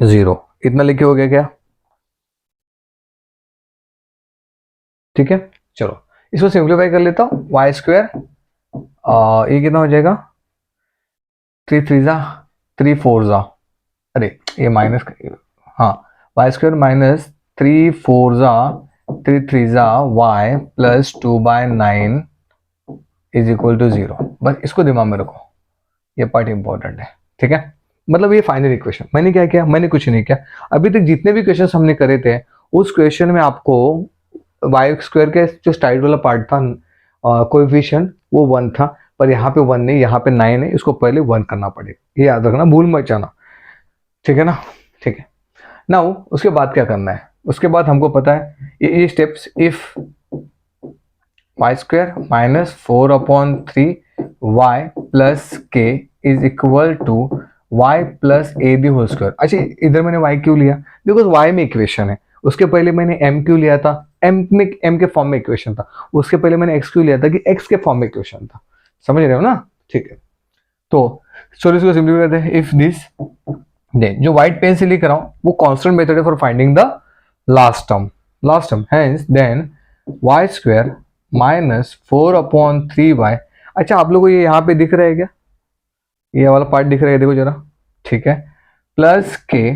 0, इतना लिखे हो गया क्या, ठीक है, चलो इसको सिंप्लीफाई कर लेता हूँ, y², ये कितना हो जाएगा, 3 3 ज़ा 3 4 ज़ा, अरे ये माइनस, हाँ y² - 3 4 ज़ा 3 3 ज़ा y + 2/9 इज इक्वल टू 0, बस इसको दिमाग में रखो, ये पार्ट इंपॉर्टेंट है, ठीक है, मतलब ये फाइनल इक्वेशन, मैंने क्या किया, मैंने कुछ नहीं किया, अभी तक जितने भी क्वेश्चन हमने करे थे उस क्वेश्चन में आपको y² के जो स्टाइल वाला पार्ट था, कोएफिशिएंट वो 1 था, पर यहाँ पे 1 नहीं, यहाँ पे 9 है, इसको पहले 1 करना पड़ेगा, ये याद रखना, भूल मत जाना, ठीक है ना, ठीक है, नाउ उसके बाद क्या करना है, उसके बाद हमको पता है ये steps, if y² - 4/3y + k is equal to y plus a b whole square. अच्छा इधर मैंने y क्यों लिया, बिकॉज y में इक्वेशन है, उसके पहले मैंने m क्यों लिया था, m के फॉर्म में इक्वेशन था, उसके पहले मैंने x क्यों लिया था कि x के फॉर्म में इक्वेशन था, समझ रहे हो ना। ठीक है, तो चलो इसको सिंपलीफाई करते हैं। इफ दिस देन जो व्हाइट पेन से लिख रहा हूं वो कांस्टेंट मेथड है for finding the last term hence then y square minus 4/3y। अच्छा आप लोगों को ये यहाँ पे दिख रहा है क्या, ये वाला पार्ट दिख रहा है, देखो जरा, ठीक है, प्लस के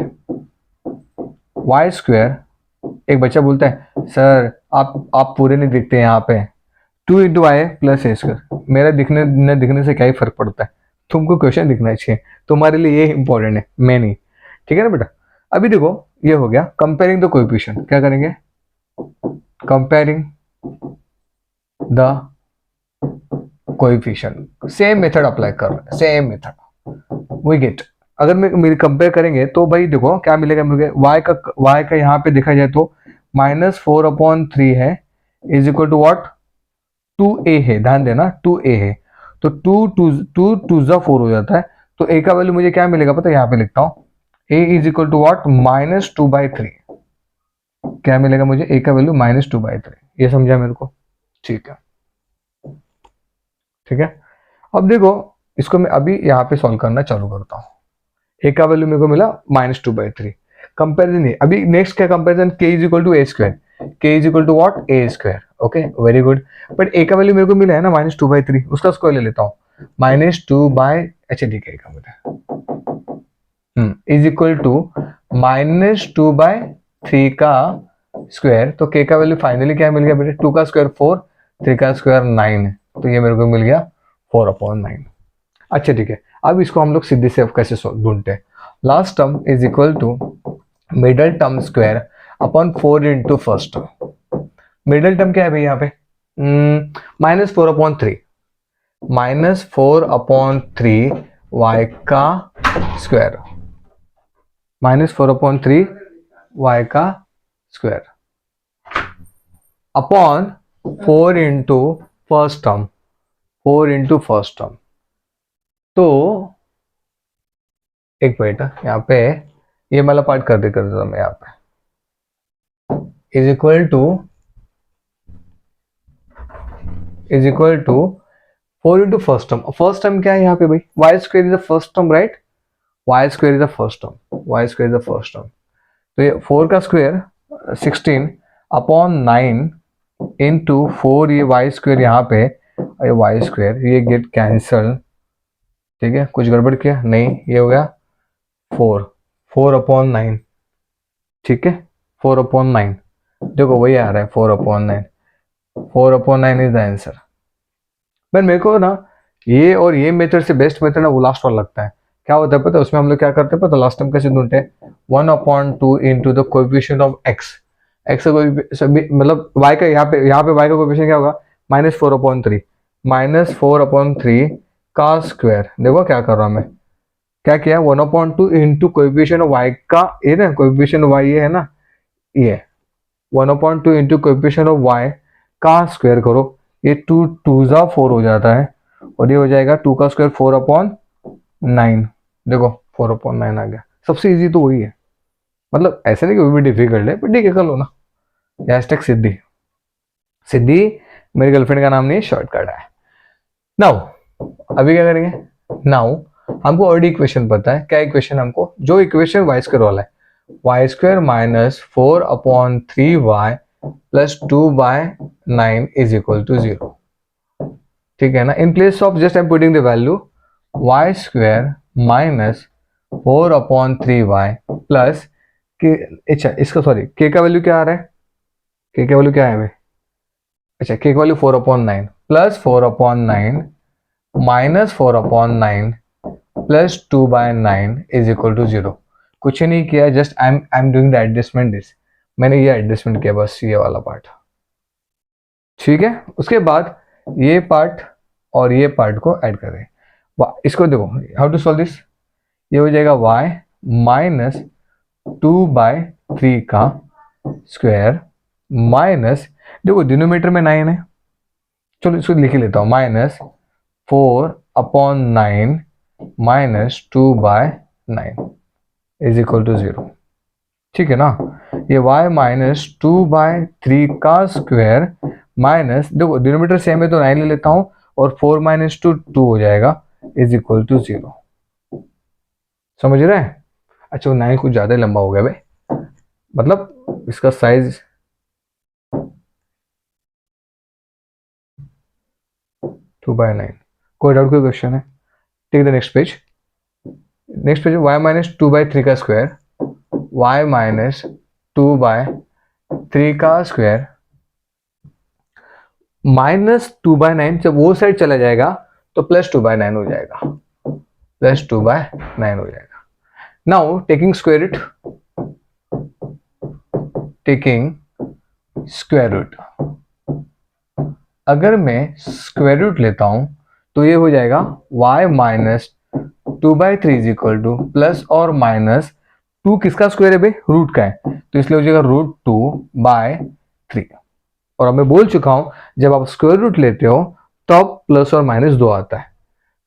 वाई स्क्वायर। एक बच्चा बोलता है सर आप पूरे नहीं दिखते यहाँ पे, 2 × y प्लस ए स्क्वायर, मेरा दिखने न दिखने से क्या ही फर्क पड़ता है, तुमको क्वेश्चन दिखना चाहिए, तुम्हारे लिए ये इंपॉर्टेंट है, मैं नहीं, ठीक है ना बेटा। अभी देखो ये हो गया कंपेयरिंग द कोएफिशिएंट, क्या करेंगे, comparing the coefficient, same method apply कर रहे हैं, सेम मेथड वी गेट। अगर मेरी कंपेयर करेंगे तो भाई देखो क्या मिलेगा, मुझे y का यहाँ पे देखा जाए तो -4/3 है is equal to what, 2a है, ध्यान देना 2a है, तो 2 हो जाता है, तो a का वैल्यू मुझे क्या मिलेगा पता है, यहाँ पे लिखता हूँ a is equal to what -2/3, क्या मिलेगा मुझे, a का वैल्यू -2/3, ये समझा मेरे को, ठीक है ठीक है। अब देखो इसको मैं अभी यहाँ पे सॉल्व करना चालू करता हूँ, ए का वैल्यू मेरे को मिला -2/3, कंपेरिजन नहीं, अभी नेक्स्ट क्या comparison, k is equal to a square, k is equal to what a square, okay very good, but a का वैल्यू मेरे को मिला है ना -2/3, उसका स्क्वायर ले लेता हूँ, अच्छा ठीक है, इज इक्वल टू -2/3 का स्क्वायर, तो k का वैल्यू फाइनली क्या मिल गया बेटे, 2 का स्क्वायर 4, 3 का स्क्वायर 9, तो ये मेरे को मिल गया 4/9। अच्छा ठीक है, अब इसको हम लोग सीधे से कैसे ढूंढते हैं, last term is equal to middle term square upon 4 into first term. Middle term क्या है भाई यहाँ पे, -4/3, -4/3 y का स्क्वायर, -4/3 y का square upon 4 into first term, 4 into first term, तो एक मिनट यहाँ पे ये वाला पार्ट कर देता मैं यहाँ पे, is equal to 4 into first term क्या है यहाँ पे भाई, y square is the first term right, y square is the first term, y square is the first term, तो ये 4 का स्क्वायर 16/9 इंटू 4, ये वाई स्क्वायर यहाँ पे, ये वाई स्क्वायर ये गेट कैंसल, ठीक है, कुछ गड़बड़ किया नहीं, ये हो गया 4/9, ठीक है 4/9, देखो वही आ रहा है 4/9 इज द आंसर। बट मेरे को ना ये और ये मेथड से बेस्ट मेथड ना वो लास्ट वाला लगता है, क्या होता है पता है, उसमें हम लोग क्या करते हैं पता, लास्ट टाइम कैसे ढूंढते हैं, 1/2 into the coefficient of x का मतलब y का, यहाँ पे y का कोएफिशिएंट क्या होगा, -4/3, -4/3 का स्क्वायर, देखो क्या कर रहा हूं मैं, क्या किया 1/2 इंटू कोएफिशिएंट ऑफ y का, ये ना कोएफिशिएंट y ये है ना, ये 1/2 इंटू कोएफिशिएंट ऑफ y का स्क्वायर करो, ये 2 हो जाता है, और ये हो जाएगा 2 का स्क्वायर 4/9, देखो 4/9 आ गया, सबसे इजी तो वही है, मतलब ऐसे नहीं कि वो भी डिफिकल्ट है, बट ठीक है कर लो ना। हैशटैग सिद्धि मेरी गर्लफ्रेंड का नाम नहीं है, शॉर्टकट है। नाउ अभी क्या करेंगे, नाउ हमको ऑलरेडी इक्वेशन पता है, क्या इक्वेशन हमको, जो इक्वेशन वाई स्क्वायर वाला है, y square -4/3y plus 2/9 is equal to 0, ठीक है ना। In place of just I am putting the value y square -4/3y plus k, अच्छा इसका सॉरी के का वैल्यू क्या आ रहा है, के का वैल्यू क्या है भाई, अच्छा के का value 4/9 plus 4/9 -4/9 plus 2/9 is equal to 0, कुछ नहीं किया, just I am doing the adjustment this, मैंने ये एडजस्टमेंट किया बस, ये वाला पार्ट, ठीक है। उसके बाद ये पार्ट और ये पार्ट को ऐड करें, इसको देखो हाउ टू सॉल्व दिस, ये हो जाएगा y -2/3 का स्क्वायर माइनस, देखो डिनोमिनेटर में 9 है, चलो इसको लिख ही लेता हूँ, -4/9 -2/9 9 इज इक्वल टू 0। ठीक है ना, ये y माइनस 2/3 का स्क्वायर माइनस, देखो डिनोमिनेटर सेम है तो 9 ले लेता हूँ, और 4 माइनस 2 हो जाएगा, इज इक्वल टू 0। समझ रहे हैं? अच्छा वो 9 कुछ ज़्यादा लंबा हो गया भाई, मतलब इसका साइज 2/9। कोई डाउट, कोई क्वेश्चन है? Take the next page. Next page y minus 2/3 का स्क्वायर, y माइनस 2/3 का स्क्वायर -2/9, जब वो साइड चला जाएगा तो +2/9 हो जाएगा, +2/9 हो जाएगा। नाउ टेकिंग स्क्वायर रूट, अगर मैं स्क्वायर रूट लेता हूं तो ये हो जाएगा y minus 2/3 is equal to plus और माइनस 2 किसका स्क्वायर है भाई? रूट का है, तो इसलिए हो जाएगा √2/3। और अब मैं बोल चुका हूं जब आप स्क्वायर रूट लेते हो तब प्लस और माइनस 2 आता है,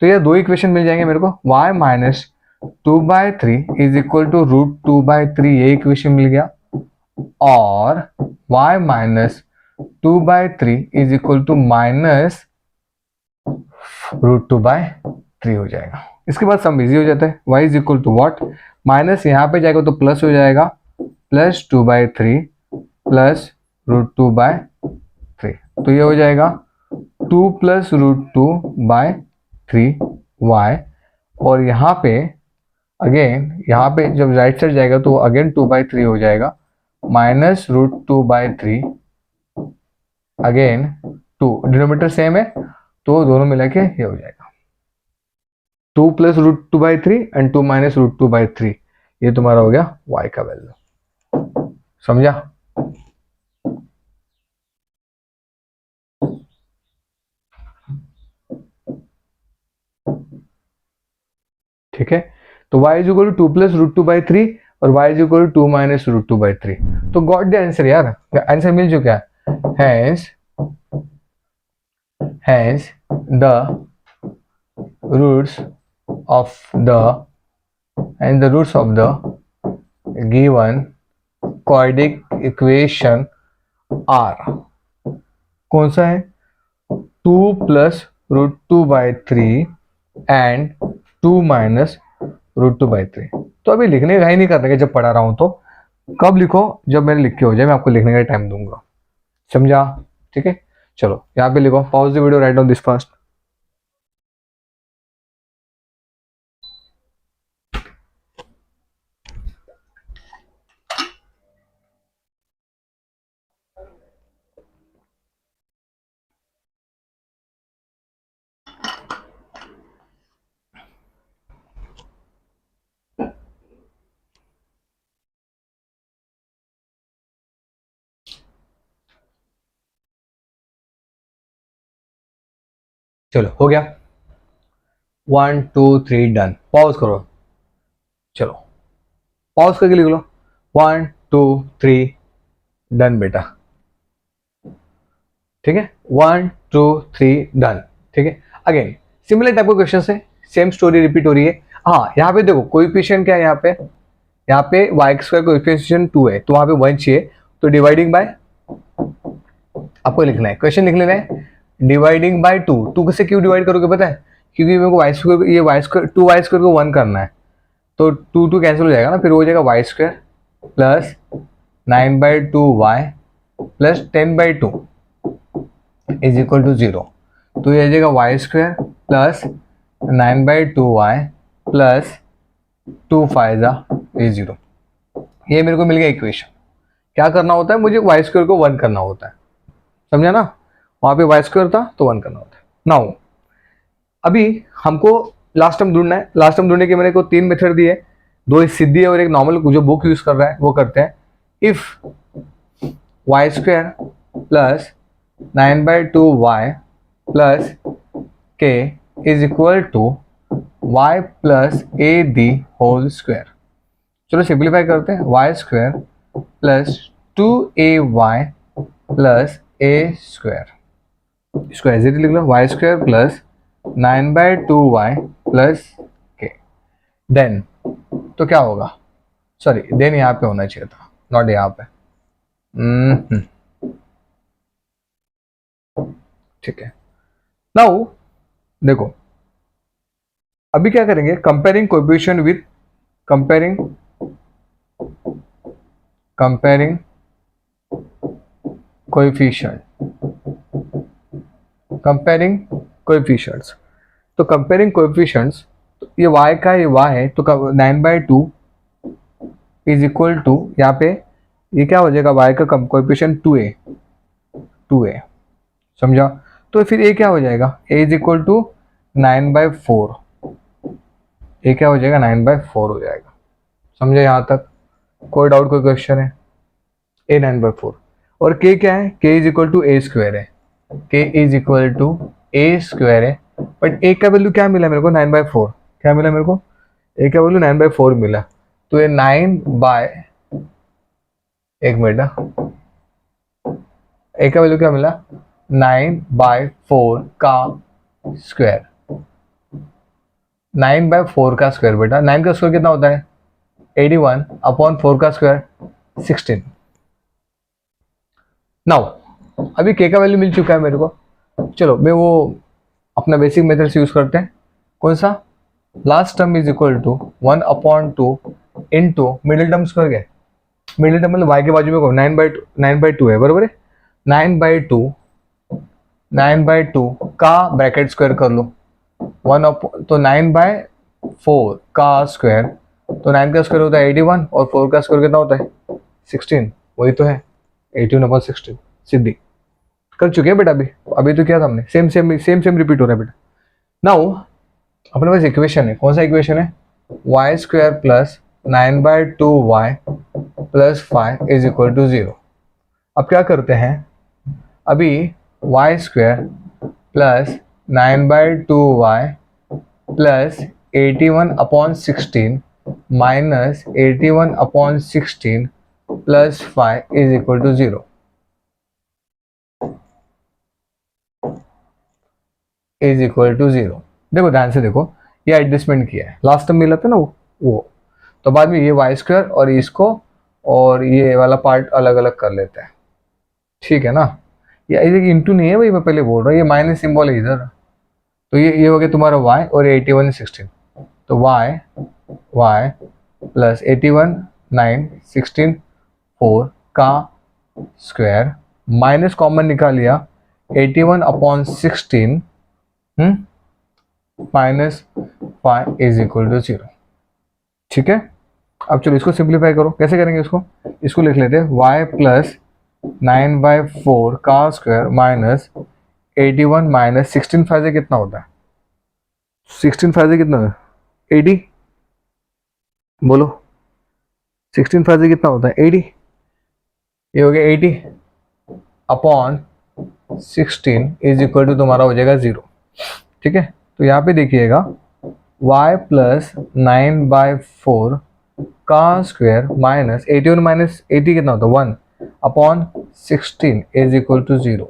तो ये 2 इक्वेशन मिल जाएंगे मेरे को। y minus 2/3 is equal to √2/3, ये इक्वेशन मिल गया, और y minus 2/3 is equal to minus √2/3 हो जाएगा। इसके बाद सम इजी हो जाता है, y is equal to what, minus यहाँ पे जाएगा तो प्लस हो जाएगा, +2/3 प्लस √2/3, तो ये हो जाएगा 2 प्लस √2/3y, और यहाँ पे अगेन, यहाँ पे जब राइट साइड जाएगा तो अगेन 2/3 हो जाएगा, माइनस √2/3 अगेन 2, डिनोमिनेटर सेम है तो दोनों मिला के ये हो जाएगा 2 प्लस √2/3 एंड 2 माइनस √2/3, ये तुम्हारा हो गया y का वैल्यू। समझा? ठीक है, तो y is equal to 2 plus √2/3 और y is equal to 2 minus √2/3, तो गॉट द आंसर यार, आंसर मिल चुका है। Hence the roots of the given quadratic equation are, कौन सा है? 2 प्लस √2/3 एंड 2 माइनस √2/3। तो अभी लिखने का ही नहीं करने का, जब पढ़ा रहा हूं तो कब लिखो? जब मैंने लिख के हो जाए, मैं आपको लिखने का टाइम दूंगा। समझा? ठीक है, चलो यहाँ पे लिखो, pause the video, write down this first. चलो हो गया, 1 2 3 डन। पॉज करो, चलो पॉज करके लिख लो, 1 2 3 डन बेटा। ठीक है, 1 2 3 डन। ठीक है, अगेन सिमिलर टाइप का क्वेश्चन है, सेम स्टोरी रिपीट हो रही है। हाँ यहाँ पे देखो कोएफिशिएंट क्या है, यहाँ पे y स्क्वायर कोएफिशिएंट 2 है तो वहां पे 1 चाहिए, तो डिवाइडिंग बाय, आपको लिखना है, क्वेश्चन लिख लेना है, डिवाइडिंग बाय 2। 2 से क्यों डिवाइड करोगे पता है? क्योंकि मेरे को y स्क्वायर, ये y स्क्वायर 2y स्क्वायर को 1 करना है, तो 2 2 कैंसिल हो जाएगा ना, फिर हो जाएगा y square plus 9/2y plus 10/2 is equal to 0, तो ये आ जाएगा y square plus 9/2y plus 2 5 is 0। ये मेरे को मिल गया इक्वेशन। क्या करना होता है? मुझे y स्क्वायर को 1 करना होता है, समझा ना? वहां पे y स्क्वायर था तो 1 करना होता है। नाउ अभी हमको लास्ट टर्म ढूंढना है। लास्ट टर्म ढूंढने के मैंने को 3 मेथड दिए, 2 सीधी है और एक नॉर्मल, जो बुक यूज कर रहा है वो करते हैं। If y square plus 9/2y plus k is equal to y plus a the whole square. चलो सिंप्लीफाई करते हैं, y square plus 2ay plus a square, इसको एज इट लिख लो, y square plus 9/2y plus k। Then तो क्या होगा, sorry then यहाँ पे होना चाहिए था, नॉट यहाँ पे। ठीक है, नाउ देखो अभी क्या करेंगे, comparing coefficient with comparing coefficient comparing coefficients. तो कंपेयरिंग कोएफिशिएंट्स, तो ये y का ये y है, तो 9/2 इज इक्वल टू, यहाँ पे ये क्या हो जाएगा, y का कोएफिशिएंट 2a समझा। तो फिर a क्या हो जाएगा, a is equal to 9/4, a क्या हो जाएगा 9/4 हो जाएगा। समझे यहाँ तक, कोई डाउट कोई क्वेश्चन है, a 9/4। और k क्या है, k is equal to a square है, k is equal to a square है। बट a का वैल्यू क्या मिला मेरे को, 9/4। क्या मिला मेरे को, a का वैल्यू 9/4 मिला। तो ये 1 मिनट, a का वैल्यू क्या मिला, 9/4 का स्क्वायर। 9/4 का स्क्वायर बेटा, 9 का स्क्वायर कितना होता है 81 अपॉन 4 का स्क्वायर 16। नाउ अभी k का वैल्यू मिल चुका है मेरे को, चलो मैं वो अपना बेसिक मेथड से यूज करते हैं। कौन सा, last term is equal to 1/2 into middle term square है, मिडिल टर्म मतलब y के बाजू में को 9/2 है, बरोबर है। 9/2 का ब्रैकेट स्क्वायर कर लो, तो 9/4 का स्क्वायर, तो 9 का स्क्वायर होता है 81 और 4 का स्क्वायर कितना होता है 16, वही तो है 18/16। सीधी कर चुके हैं बेटा, अभी तो क्या था हमने, सेम रिपीट हो रहा है बेटा। नाउ अपने पास इक्वेशन है, कौन सा इक्वेशन है, y square plus 9/2y plus 5 is equal to 0। अब क्या करते हैं, अभी y square plus 9/2y plus 81/16 minus 81/16 plus 5 is equal to 0 is equal to 0। देखो ध्यान से देखो, ये एडजस्टमेंट किया है, लास्ट टाइम मिला था ना वो। तो बाद में ये वाई स्क्वायर और इसको और ये वाला पार्ट अलग अलग कर लेते हैं, ठीक है ना। ये इंटू नहीं है भाई, मैं पहले बोल रहा हूँ, ये माइनस सिंबल है इधर। तो ये हो गया तुम्हारा y और 81/16, तो y प्लस 81/9/16 4 का स्क्वायर माइनस कॉमन निकाल लिया 81/16 माइनस 5 इज इक्वल टू 0। ठीक है, अब चलो इसको सिंप्लीफाई करो, कैसे करेंगे इसको लिख लेते हैं y प्लस 9/4 का स्क्वायर माइनस 81 माइनस 16 5 से कितना होता है, 16 5 से कितना है 80, बोलो 16 5 से कितना होता है 80, ये हो गया 80 अपॉन 16 इज इक्वल टू तुम्हारा हो जाएगा 0। ठीक है, तो यहाँ पे देखिएगा y प्लस 9/4 का स्क्वायर माइनस 81 माइनस 80 कितना होता है 1 upon 16 is equal to 0।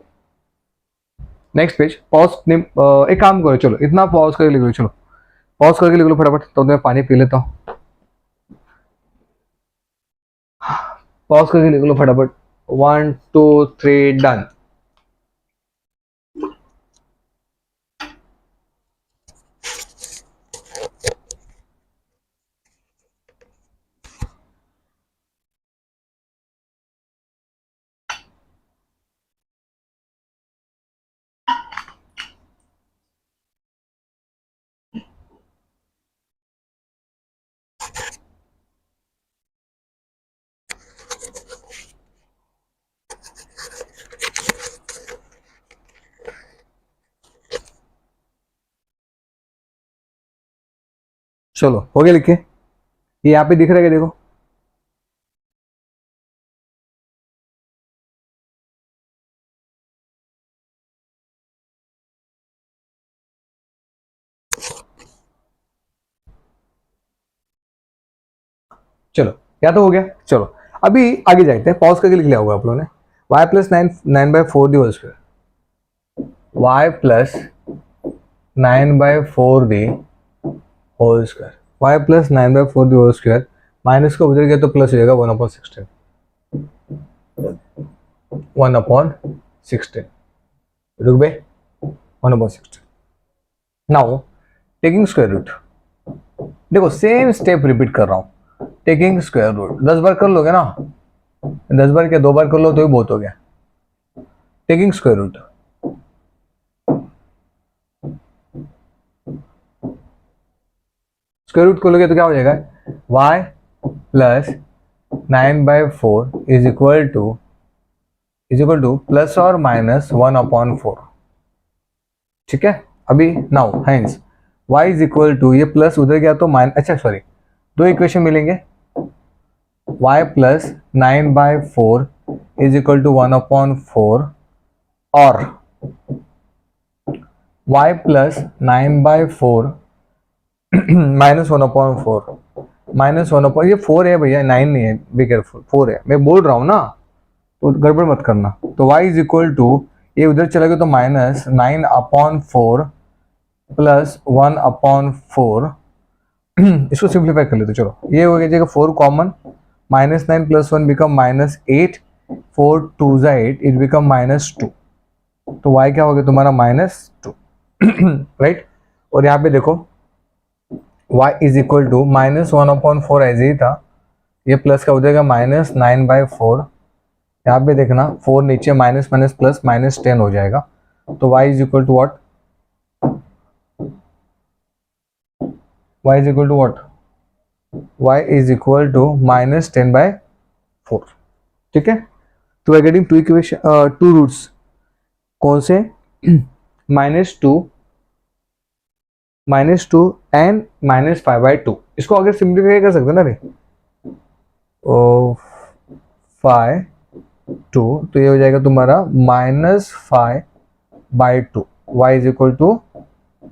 Next page, pause, एक काम करो, चलो इतना पॉज करके लिख लो, चलो पॉज करके लिख लो फटाफट, तो मैं पानी पी लेता हूँ। पॉज करके लिख लो फटाफट, 1 2 3 डन। चलो हो गया लिखे, ये यहाँ पे दिख रहा है, देखो चलो या तो हो गया। चलो अभी आगे जाते हैं, पॉज करके लिख लिया होगा आप लोगों ने, y plus 9/4 the whole square, y plus 9/4 the whole square. Y plus 9/4 the whole square, minus को उधर गया तो प्लस हो जाएगा 1/16, 1/16 रुक बे 1/16। नाउ टेकिंग स्क्वायर रूट, देखो सेम स्टेप रिपीट कर रहा हूं, टेकिंग स्क्वायर रूट 10 बार कर लोगे ना, 10 बार क्या 2 बार कर लो तो ही बहुत हो गया। Taking square root, square root खोलोगे तो क्या हो जाएगा, y plus 9/4 is equal to plus और माइनस 1/4। ठीक है, अभी now hence y is equal to, ये प्लस उधर गया तो माइनस, अच्छा सॉरी, दो इक्वेशन मिलेंगे, y plus 9/4 is equal to 1/4 और y प्लस 9/4 माइनस 1/4, माइनस 1/4, ये 4 है भैया, 9 नहीं है, बी केयरफुल, 4 है, मैं बोल रहा हूँ ना, तो गड़बड़ मत करना। तो y इज इक्वल टू, ये उधर चला गया तो माइनस 9/4 प्लस 1/4, इसको सिंप्लीफाई कर लेते चलो, ये हो गया 4 कॉमन, -9 + 1 बिकम -8, 4 2 8, इट बिकम -2, तो y क्या हो गया तुम्हारा -2, राइट। और यहाँ पे देखो y इज इक्वल टू -1/4 ऐसे ही था, ये प्लस का हो जाएगा -9/4, यहाँ पे देखना 4 नीचे माइनस माइनस प्लस -10 हो जाएगा, तो y is equal to what, y is equal to what, y is equal to -10/4। ठीक है, तो we are getting two equation, two roots, कौन से, -2 एंड -5/2, इसको अगर सिंप्लीफाई कर सकते ना रे, ओ 5/2, तो ये हो जाएगा तुम्हारा -5/2, y इज इक्वल टू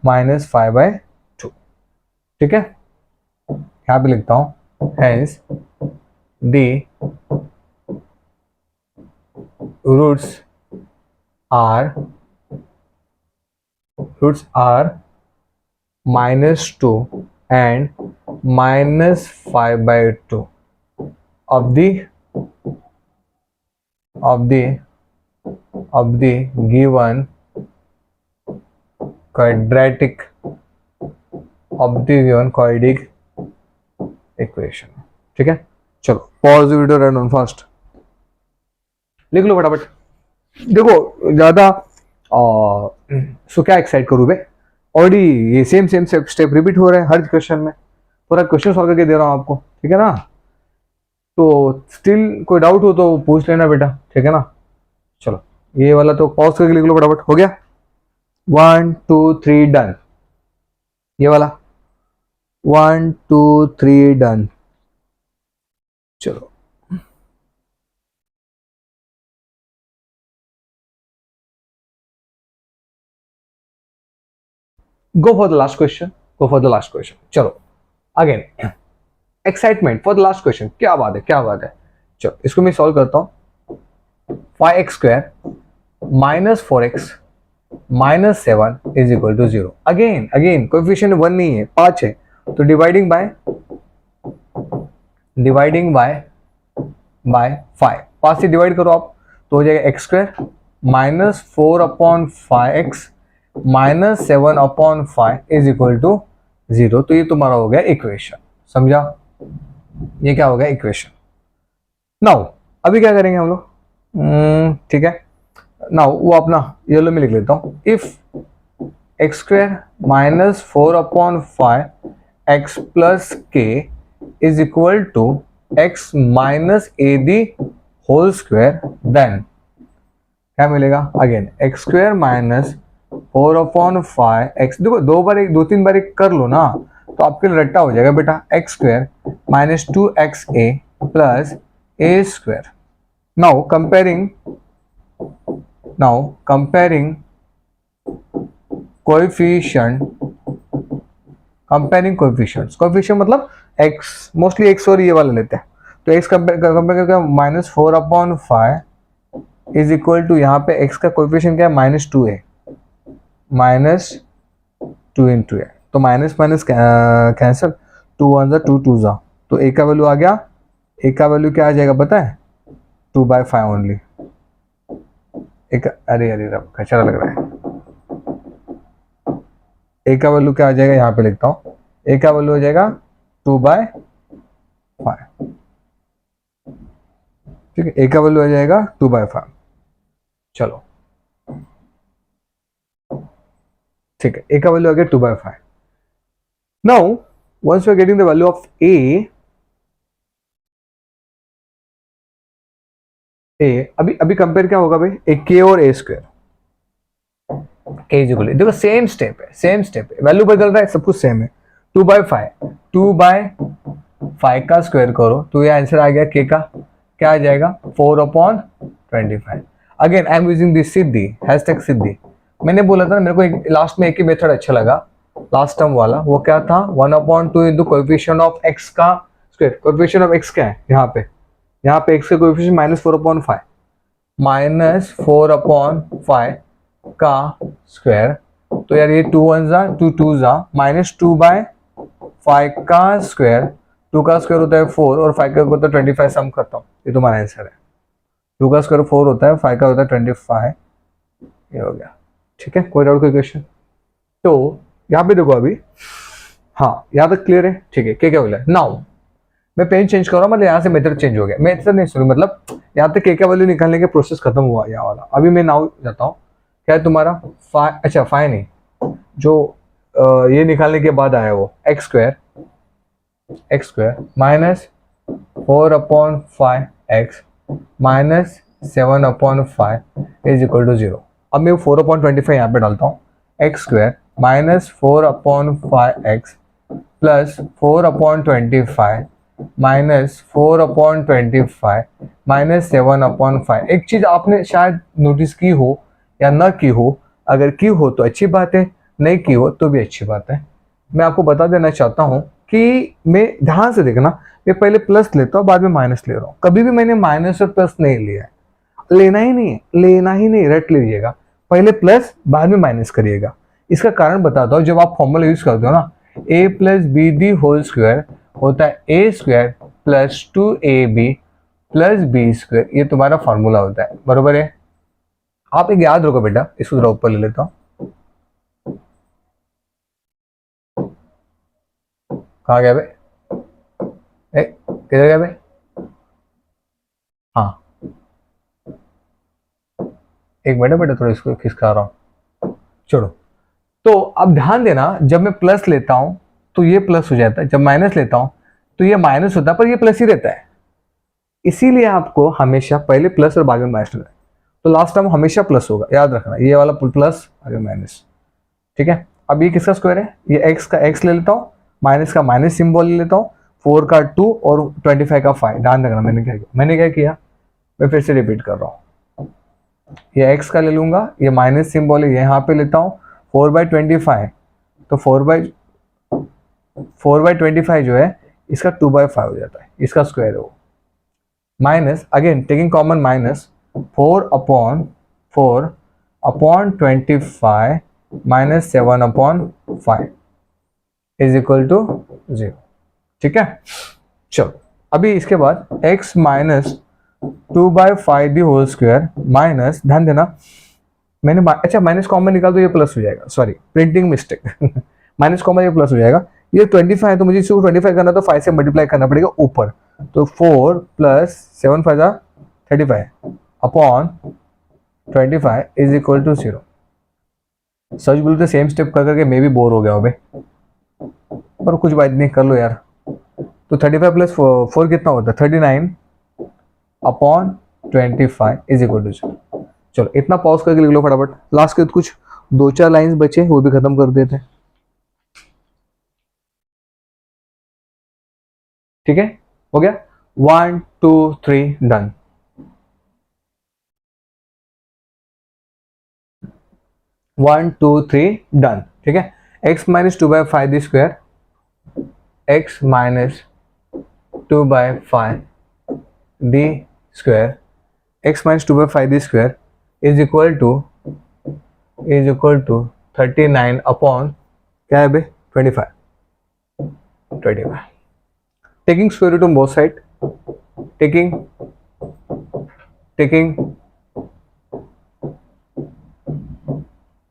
-5/2। ठीक है, यहाँ पे लिखता हूं, hence the roots are -2 and -5/2 of the given quadratic equation. ठीक है, चलो pause video, run on fast, लिख लो फटाफट। देखो ज्यादा सो क्या एक्साइट करूं बे, ऑलरेडी ये सेम स्टेप रिपीट हो रहा है हर क्वेश्चन में, पूरा क्वेश्चन सॉल्व करके दे रहा हूं आपको। ठीक है ना, तो स्टिल कोई डाउट हो तो पूछ लेना बेटा, ठीक है ना। चलो ये वाला तो पॉज करके लिख लो फटाफट, हो गया 1 2 3 डन, ये वाला 1 2 3 डन। चलो go for the last question, चलो again excitement for the last question, क्या बात है क्या बात है। चलो इसको मैं सॉल्व करता हूं, 5x² -4x -7 is equal to 0। Again coefficient 1 नहीं है, 5 है, तो डिवाइडिंग बाय 5, 5 से डिवाइड करो आप तो हो जाएगा x² -4/5x -7/5 is equal to 0। तो ये तुम्हारा हो गया इक्वेशन, समझा, ये क्या हो गया इक्वेशन। नाउ अभी क्या करेंगे हम लोग, ठीक है, नाउ वो अपना येलो में लिख लेता हूं, if x² -4/5 x plus k is equal to x minus a the whole square, then क्या मिलेगा, अगेन x² -4/5 x, देखो दो तीन बार कर लो ना तो आपके लिए रट्टा हो जाएगा बेटा, x² -2xa plus a²। Now comparing coefficient मतलब x, मोस्टली x और ये वाला लेते हैं, तो x कंपेयर करके -4/5 इज इक्वल टू, यहाँ पे x का कोएफिशिएंट क्या है, -2 है, -2 × a, तो minus minus cancel, two one ज़ा टू टू ज़ा, तो ए का वैल्यू आ गया, ए का वैल्यू क्या आ जाएगा पता है, 2/5 ओनली। एक अरे अरे रब कचरा लग रहा है। ए का वैल्यू क्या आ जाएगा, यहाँ पे लिखता हूँ, ए का वैल्यू हो जाएगा 2/5, ठीक है, ए का वैल्यू आ जाएगा 2/5। चलो ठीक है, ए का वैल्यू आ गया 2/5। Now once we are getting the value of a अभी कंपेयर क्या होगा भाई, ए के और ए स्क्वायर, ए इक्वल, देखो सेम स्टेप है, वैल्यू बदल रहा है, सब कुछ सेम है। 2/5 का स्क्वायर करो तो ये आंसर आ गया के का, क्या आ जाएगा 4/25। Again I am using this Siddhi, hashtag Siddhi. मैंने बोला था ना, मेरे को लास्ट में एक ही मेथड अच्छा लगा, लास्ट टर्म वाला, वो क्या था 1/2 इंटू कोएफिशिएंट ऑफ एक्स का स्क्वायर। कोएफिशिएंट ऑफ एक्स क्या है, यहाँ पे एक्स का कोएफिशिएंट -4/5, -4/5 का स्क्वायर, तो यार ये 2 1 जा 2 2 जा, -2/5 का स्क्वायर, 2 का स्क्वायर होता है 4 और 5 का होता है 25, सम करता हूँ, ये तुम्हारा आंसर है। 2 का स्क्वायर 4 होता है, 5 का होता है 25, ये हो गया। ठीक है, कोई डाउट कोई क्वेश्चन? तो यहाँ पे देखो अभी, हाँ यहाँ तक क्लियर है, ठीक है, क्या बोला है। नाउ मैं पेन चेंज कर रहा हूँ, मतलब यहाँ से मेथड चेंज हो गया, मेथड नहीं सॉरी, मतलब यहाँ तक के वैल्यू निकालने के प्रोसेस खत्म हुआ यहाँ वाला। अभी मैं नाउ जाता हूँ, क्या है तुम्हारा अच्छा 5 नहीं, जो ये निकालने के बाद आया वो x square -4/5 x -7/5 is equal to 0। अब मैं 4/25 यहाँ पे डालता हूँ, एक्स स्क्वायर -4/5 एक्स प्लस 4/25 -4/25 -7/5। एक चीज आपने शायद नोटिस की हो या ना की हो, अगर की हो तो अच्छी बात है, नहीं की हो तो भी अच्छी बात है। मैं आपको बता देना चाहता हूँ कि मैं ध्यान से देखना, मैं पहले प्लस लेता हूँ बाद में माइनस ले रहा हूँ, कभी भी मैंने माइनस और प्लस नहीं लिया है, लेना ही नहीं, रट लीजिएगा, पहले प्लस बाद में माइनस करिएगा। इसका कारण बताता हूँ, जब आप फॉर्मूला यूज करते हो ना, a plus b the whole square होता है a स्क्वायर प्लस 2ab प्लस बी स्क्वायर, ये तुम्हारा फॉर्मूला होता है, बरोबर है। आप एक याद रखो बेटा, इसको जरा ऊपर ले लेता हूँ, कहाँ गया भाई, किधर गया भाई, हाँ एक मिनट बेटा, थोड़ा इसको खिसका रहा हूँ, छोड़ो। तो अब ध्यान देना, जब मैं प्लस लेता हूं तो ये प्लस हो जाता है, जब माइनस लेता हूं तो ये माइनस होता है, पर ये प्लस ही रहता है। इसीलिए आपको हमेशा पहले प्लस और बाद में माइनस लेना है, तो लास्ट टाइम हमेशा प्लस होगा, याद रखना, ये वाला प्लस आगे माइनस। ठीक है, अब ये किसका स्क्वायर है, ये एक्स का एक्स ले लेता हूँ, माइनस का माइनस सिंबल ले लेता हूँ, 4 का 2 और 25 का 5। ध्यान रखना मैंने क्या किया, मैं फिर से रिपीट कर रहा हूँ, ये एक्स का ले लूंगा, ये माइनस सिंबल है यहाँ पे लेता हूँ, 4/25, तो 4/25 जो है इसका 2/5 हो जाता है, इसका स्क्वायर है वो, minus again taking common minus 4/25 minus 7/5 is equal to 0। ठीक है, चलो अभी इसके बाद x minus 2/5 the whole square minus, ध्यान देना मैंने अच्छा माइनस कॉमन निकाल तो ये प्लस हो जाएगा, sorry printing mistake minus common ये प्लस हो जाएगा, ये 25 है तो मुझे इसको 25 करना तो 5 से मल्टीप्लाई करना पड़ेगा ऊपर, तो 4 plus 7 5 35 upon 25 is equal to 0। सच बोलते सेम स्टेप कर करके मैं भी बोर हो गया हूँ भाई, पर कुछ बात नहीं, कर लो यार। तो 35 प्लस 4 कितना होता है 39 अपॉन 25 इज इक्वल टू 0। चलो इतना पॉज करके लिख लो फटाफट, लास्ट के कुछ 2-4 लाइंस बचे वो भी खत्म कर देते हैं। ठीक है, हो गया 1 2 3 डन। 1 2 3 डन। ठीक है, x minus 2/5 the square, x minus 2/5 the square, x minus 2/5 the square is equal to 39 upon क्या है बे 25। 25. Taking square root on both sides, taking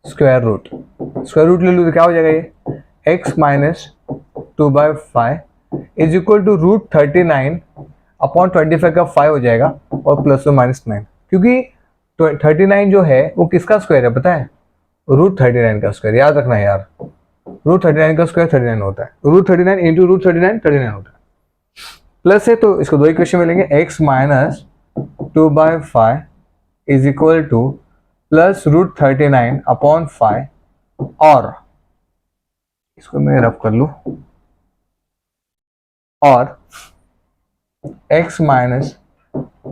square root ले लो तो क्या हो जाएगा ये x minus 2/5 is equal to √39 upon 25 का 5 हो जाएगा और प्लस में -9, क्योंकि 39 जो है वो किसका स्क्वायर है पता है, √39 का स्क्वायर। याद रखना यार, √39 का स्क्वायर 39 होता है, √39 इंटू √39 39 होता है। प्लस है तो इसको दो इक्वेशन मिलेंगे, x minus 2/5 is equal to plus √39 upon 5, और इसको मैं रफ कर लूं, और x माइनस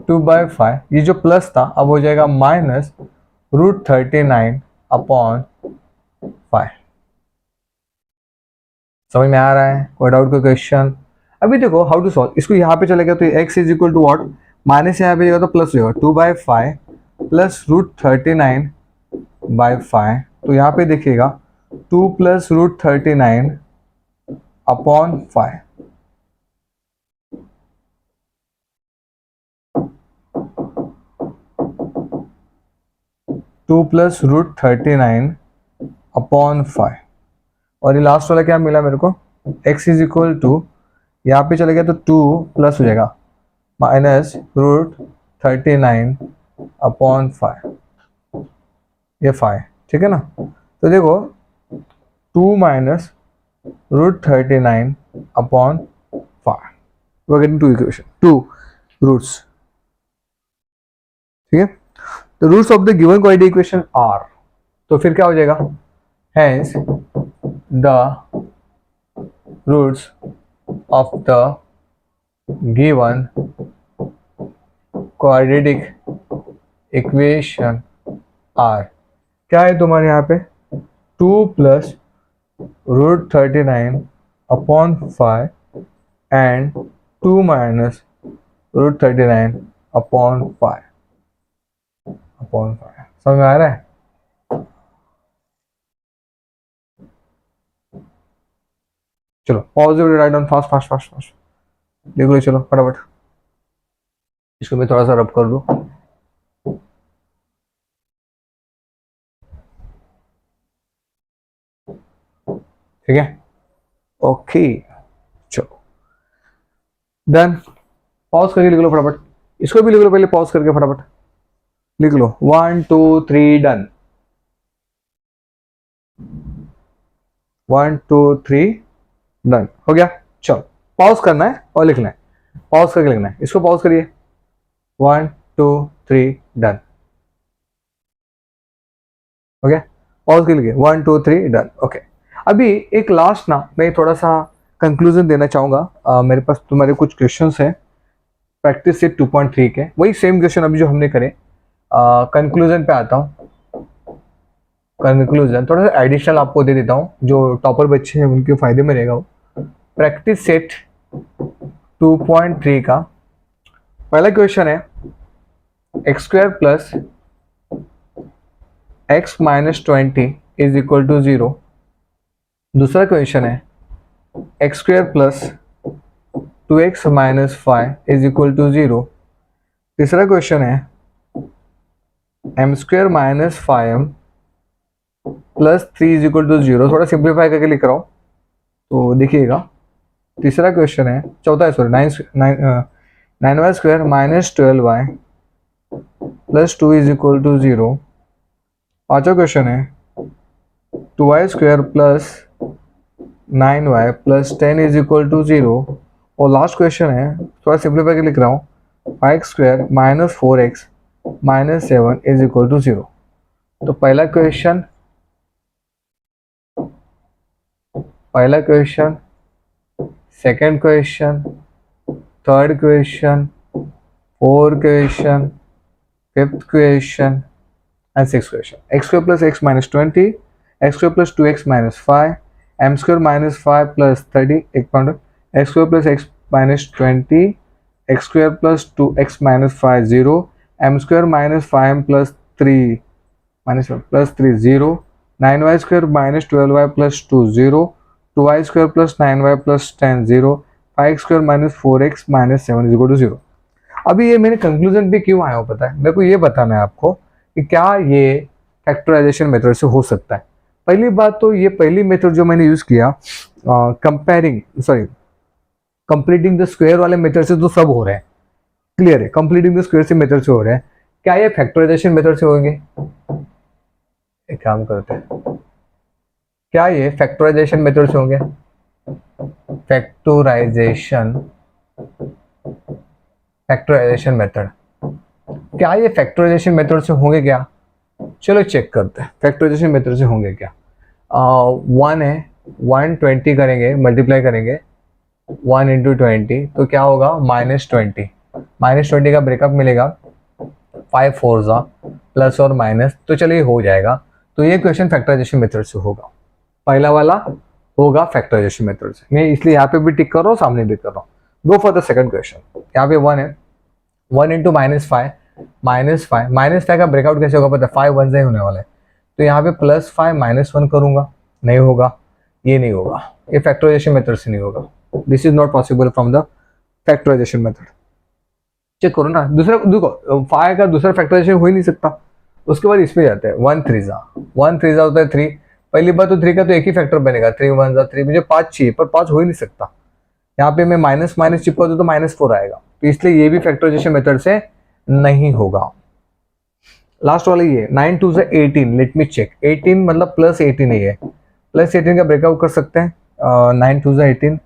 2/5 ये जो प्लस था अब हो जाएगा माइनस √39 अपॉन 5। समझ में आ रहा है? कोई डाउट, कोई क्वेश्चन? अभी देखो हाउ टू सॉल्व। इसको यहाँ पे चलेगा तो x is equal to what, minus यहाँ पे जाएगा तो प्लस हो जाएगा 2/5 प्लस √39/5। तो यहाँ पे देखिएगा 2 plus √39 upon 5। Two plus √39 upon 5, और ये लास्ट वाला क्या मिला मेरे को, x इज इक्वल टू, यहाँ पे चले गया तो 2 प्लस हो जाएगा माइनस √39 अपॉन 5, ये 5, ठीक है ना। तो देखो 2 minus √39 upon 5, we are getting two equation, two roots, ठीक है। The roots of the given quadratic equation are, तो फिर क्या हो जाएगा, hence the roots of the given quadratic equation are, क्या है तुम्हारे यहाँ पे 2 plus √39 upon 5 and 2 minus √39 upon 5 समझ में आ रहा है? चलो पॉजिटिव राइट डाउन, फास्ट देख लो, चलो फटाफट इसको मैं थोड़ा सा रब कर दूं। ठीक है, ओके, चलो डन। पॉज करके लिख लो फटाफट, इसको भी लिख लो, पहले पॉज करके फटाफट लिख लो 1 2 3 डन, 1 2 3 डन हो गया। चलो पॉज करना है और लिखना है, पॉज करके लिखना है, इसको पॉज करिए 1 2 3 डन हो गया। पॉज के लिखिए 1 2 3 डन, ओके। अभी एक लास्ट ना मैं थोड़ा सा कंक्लूजन देना चाहूँगा। मेरे पास तुम्हारे कुछ क्वेश्चंस हैं प्रैक्टिस सेट 2.3 के, वही सेम क्वेश्चन अभी जो हमने करे। कंक्लूजन पे आता हूँ। कंक्लूजन थोड़ा सा एडिशनल आपको दे देता हूँ, जो टॉपर बच्चे हैं उनके फायदे में रहेगा वो। प्रैक्टिस सेट 2.3 का पहला क्वेश्चन है x² plus x minus 20 is equal to 0। दूसरा क्वेश्चन है x² plus 2x minus 5 is equal to 0। तीसरा क्वेश्चन है m² minus 5m plus 3 is equal to 0। थोड़ा सिंप्लीफाई करके लिख रहा हूँ तो देखिएगा। तीसरा क्वेश्चन है, चौथा है sorry, 9y² minus 12y plus 2 is equal to 0। पांचवा क्वेश्चन है 2y² plus 9y plus 10 is equal to 0। और लास्ट क्वेश्चन है, थोड़ा सिंप्लीफाई करके लिख रहा हूँ, 5x² minus 4x minus 7 is equal to 0। तो पहला question, second question, third question, fourth question, fifth question and six question. x² plus x minus 20, x² plus 2x minus 5, m² minus 5 plus 30, एक point, x² plus x minus 20, x² plus 2x minus 5 0, m² minus 5 plus 3 minus plus 3 0, 9y² minus 12y plus 2 0, 2y square plus 9y plus 10 0, 5x square minus 4x minus 7 is equal to 0। अभी ये मेरे conclusion पे क्यों आया हो पता है, मेरे को ये बताना है आपको कि क्या ये फैक्टराइजेशन मेथड से हो सकता है। पहली बात तो ये पहली मेथड जो मैंने यूज किया कंप्लीटिंग द स्क्वायर वाले मेथड से तो सब हो रहे हैं, क्लियर है, कंप्लीटिंग द स्क्वायर से मेथड से हो रहे हैं। क्या ये फैक्टराइजेशन मेथड से होंगे? एक काम करते हैं, क्या ये फैक्टराइजेशन मेथड से होंगे? फैक्टराइजेशन मेथड, क्या ये फैक्टराइजेशन मेथड से होंगे क्या? चलो चेक करते हैं फैक्टराइजेशन मेथड से होंगे क्या। 1 है, 120 करेंगे, मल्टीप्लाई करेंगे 1 इंटू 20 तो क्या होगा -20, -20 का ब्रेकअप मिलेगा 5 4 जा प्लस और माइनस, तो चलिए हो जाएगा। तो ये क्वेश्चन फैक्टराइजेशन मेथड से होगा, पहला वाला होगा फैक्टराइजेशन मेथड से। मैं इसलिए यहाँ पे भी टिक कर रहा हूँ, सामने भी कर रहा हूँ। Go for the second question. यहाँ पे 1 है, 1 इंटू -5, -5 का ब्रेकआउट कैसे होगा पता है, 5 1 से होने वाला है, तो यहाँ पे +5 -1 करूंगा, नहीं होगा, ये नहीं होगा, ये फैक्टराइजेशन मेथड से नहीं होगा। This is not possible from the factorization method. Check करो ना, दूसरा देखो 5 का दूसरा फैक्टराइजेशन हो ही नहीं सकता। उसके बाद इसमें जाते हैं 1 3 जा होता है 3। पहली बात तो 3 का तो एक ही फैक्टर बनेगा, 3 1 जा 3, मुझे 5 चाहिए पर 5 हो ही नहीं सकता। यहाँ पे मैं माइनस माइनस चिपका दूं तो -4 आएगा, तो इसलिए ये भी फैक्टराइजेशन मेथड से नहीं होगा। लास्ट वाला ये 9 2 जा 18, लेट मी चेक, 18 मतलब +18 ही है, +18 का ब्रेकआउट कर सकते हैं। 9 2 जा 18,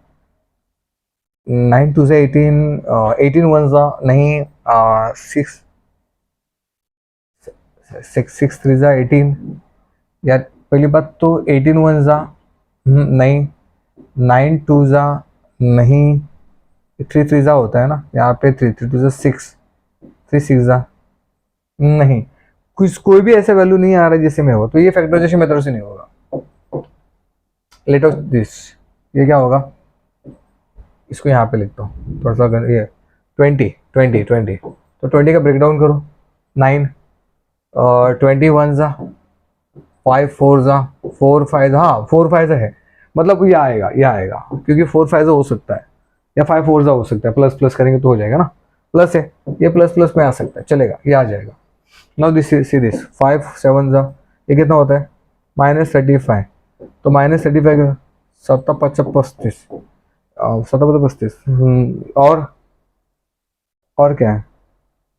9 2 जा 18, 18 1 जा नहीं, 6 3 जा 18, या पहली बात तो 18 1 जा नहीं, 9 2 जा नहीं, 3 3 जा होता है ना, यहाँ पे 3 3 2 जा 6, 3 6 जा नहीं, कोई भी ऐसा वैल्यू नहीं आ रहा है जिससे में हो, तो ये फैक्टराइजेशन मेथड से नहीं होगा। लेट ऑफ दिस, ये क्या होगा, इसको यहाँ पे लिखता हूँ थोड़ा सा, ये 20 तो 20 का ब्रेकडाउन करो, 9 21 जा 5 4 जा 4 5 जा, हाँ 4 5 जा है, मतलब ये आएगा क्योंकि 4 5 जा हो सकता है या 5 4 जा हो सकता है, प्लस प्लस करेंगे तो हो जाएगा ना, प्लस है, ये प्लस प्लस में आ सकता है, चलेगा, ये आ जाएगा। नाउ दिस सी दिस 5 7 जा, ये कितना होता है -35, तो -35 7 5 35, 7 35, और क्या है,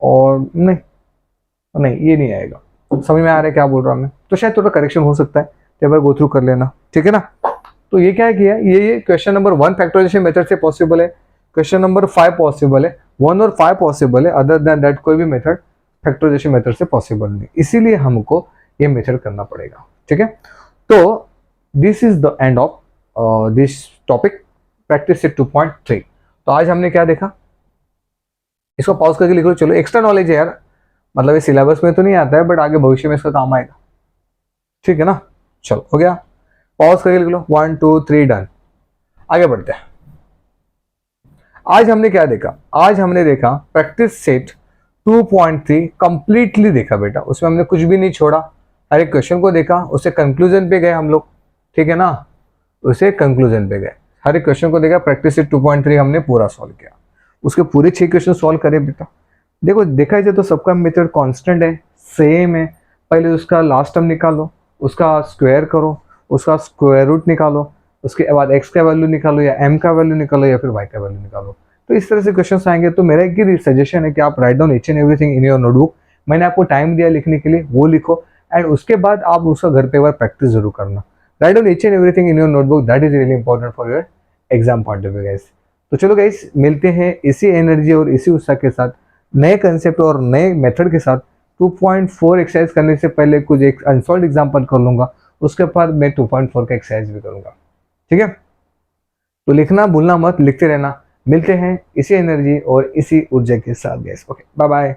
और नहीं ये नहीं आएगा। समझ में आ रहा है क्या बोल रहा हूँ मैं? तो शायद थोड़ा करेक्शन हो सकता है, तो एक बार गो थ्रू कर लेना, ठीक है ना। तो ये क्या किया, ये क्वेश्चन नंबर 1 फैक्टराइजेशन मेथड से पॉसिबल है, क्वेश्चन नंबर 5 पॉसिबल है, 1 और 5 पॉसिबल है, अदर देन दैट कोई भी मेथड फैक्टराइजेशन मेथड से पॉसिबल नहीं, इसीलिए हमको ये मेथड करना पड़ेगा, ठीक है। तो this is the end of this topic practice set 2.3। तो आज हमने क्या देखा, इसको पॉज करके लिख लो, चलो एक्स्ट्रा नॉलेज है यार, मतलब ये सिलेबस में तो नहीं आता है बट आगे भविष्य में इसका काम आएगा, ठीक है ना। चलो हो गया, पॉज करके लिख लो, 1 2 3 डन। आगे बढ़ते हैं। आज हमने क्या देखा, आज हमने देखा प्रैक्टिस सेट 2.3 कंप्लीटली देखा बेटा, उसमें हमने कुछ भी नहीं छोड़ा, हर एक क्वेश्चन को देखा, उससे कंक्लूजन पे गए हम लोग, ठीक है ना, उसे कंक्लूजन पे गए, हर एक क्वेश्चन को देखा, प्रैक्टिस सेट 2.3 हमने पूरा सॉल्व किया, उसके पूरे 6 क्वेश्चन सॉल्व करे बेटा। देखो देखा जाए तो सबका मेथड कांस्टेंट है, सेम है, पहले उसका लास्ट टर्म निकालो, उसका स्क्वायर करो, उसका स्क्वायर रूट निकालो, उसके बाद x का वैल्यू निकालो या m का वैल्यू निकालो या फिर y का वैल्यू निकालो। तो इस तरह से क्वेश्चंस आएंगे। तो मेरा एक सजेशन है कि आप write down each and everything in your notebook, मैंने आपको टाइम दिया लिखने के लिए, वो लिखो, एंड उसके बाद आप उसका घर पे एक बार प्रैक्टिस जरूर करना। Write down each and everything in your notebook, that is really important for your exam point of view guys. तो चलो गाइस, मिलते हैं इसी एनर्जी और इसी उत्साह के साथ, नए कंसेप्ट और नए मेथड के साथ। 2.4 एक्सरसाइज करने से पहले कुछ एक अनसॉल्व्ड एग्जांपल कर लूंगा, उसके बाद मैं 2.4 का एक्सरसाइज भी करूंगा, ठीक है। तो लिखना भूलना मत, लिखते रहना। मिलते हैं इसी एनर्जी और इसी ऊर्जा के साथ गाइस। Okay, bye bye.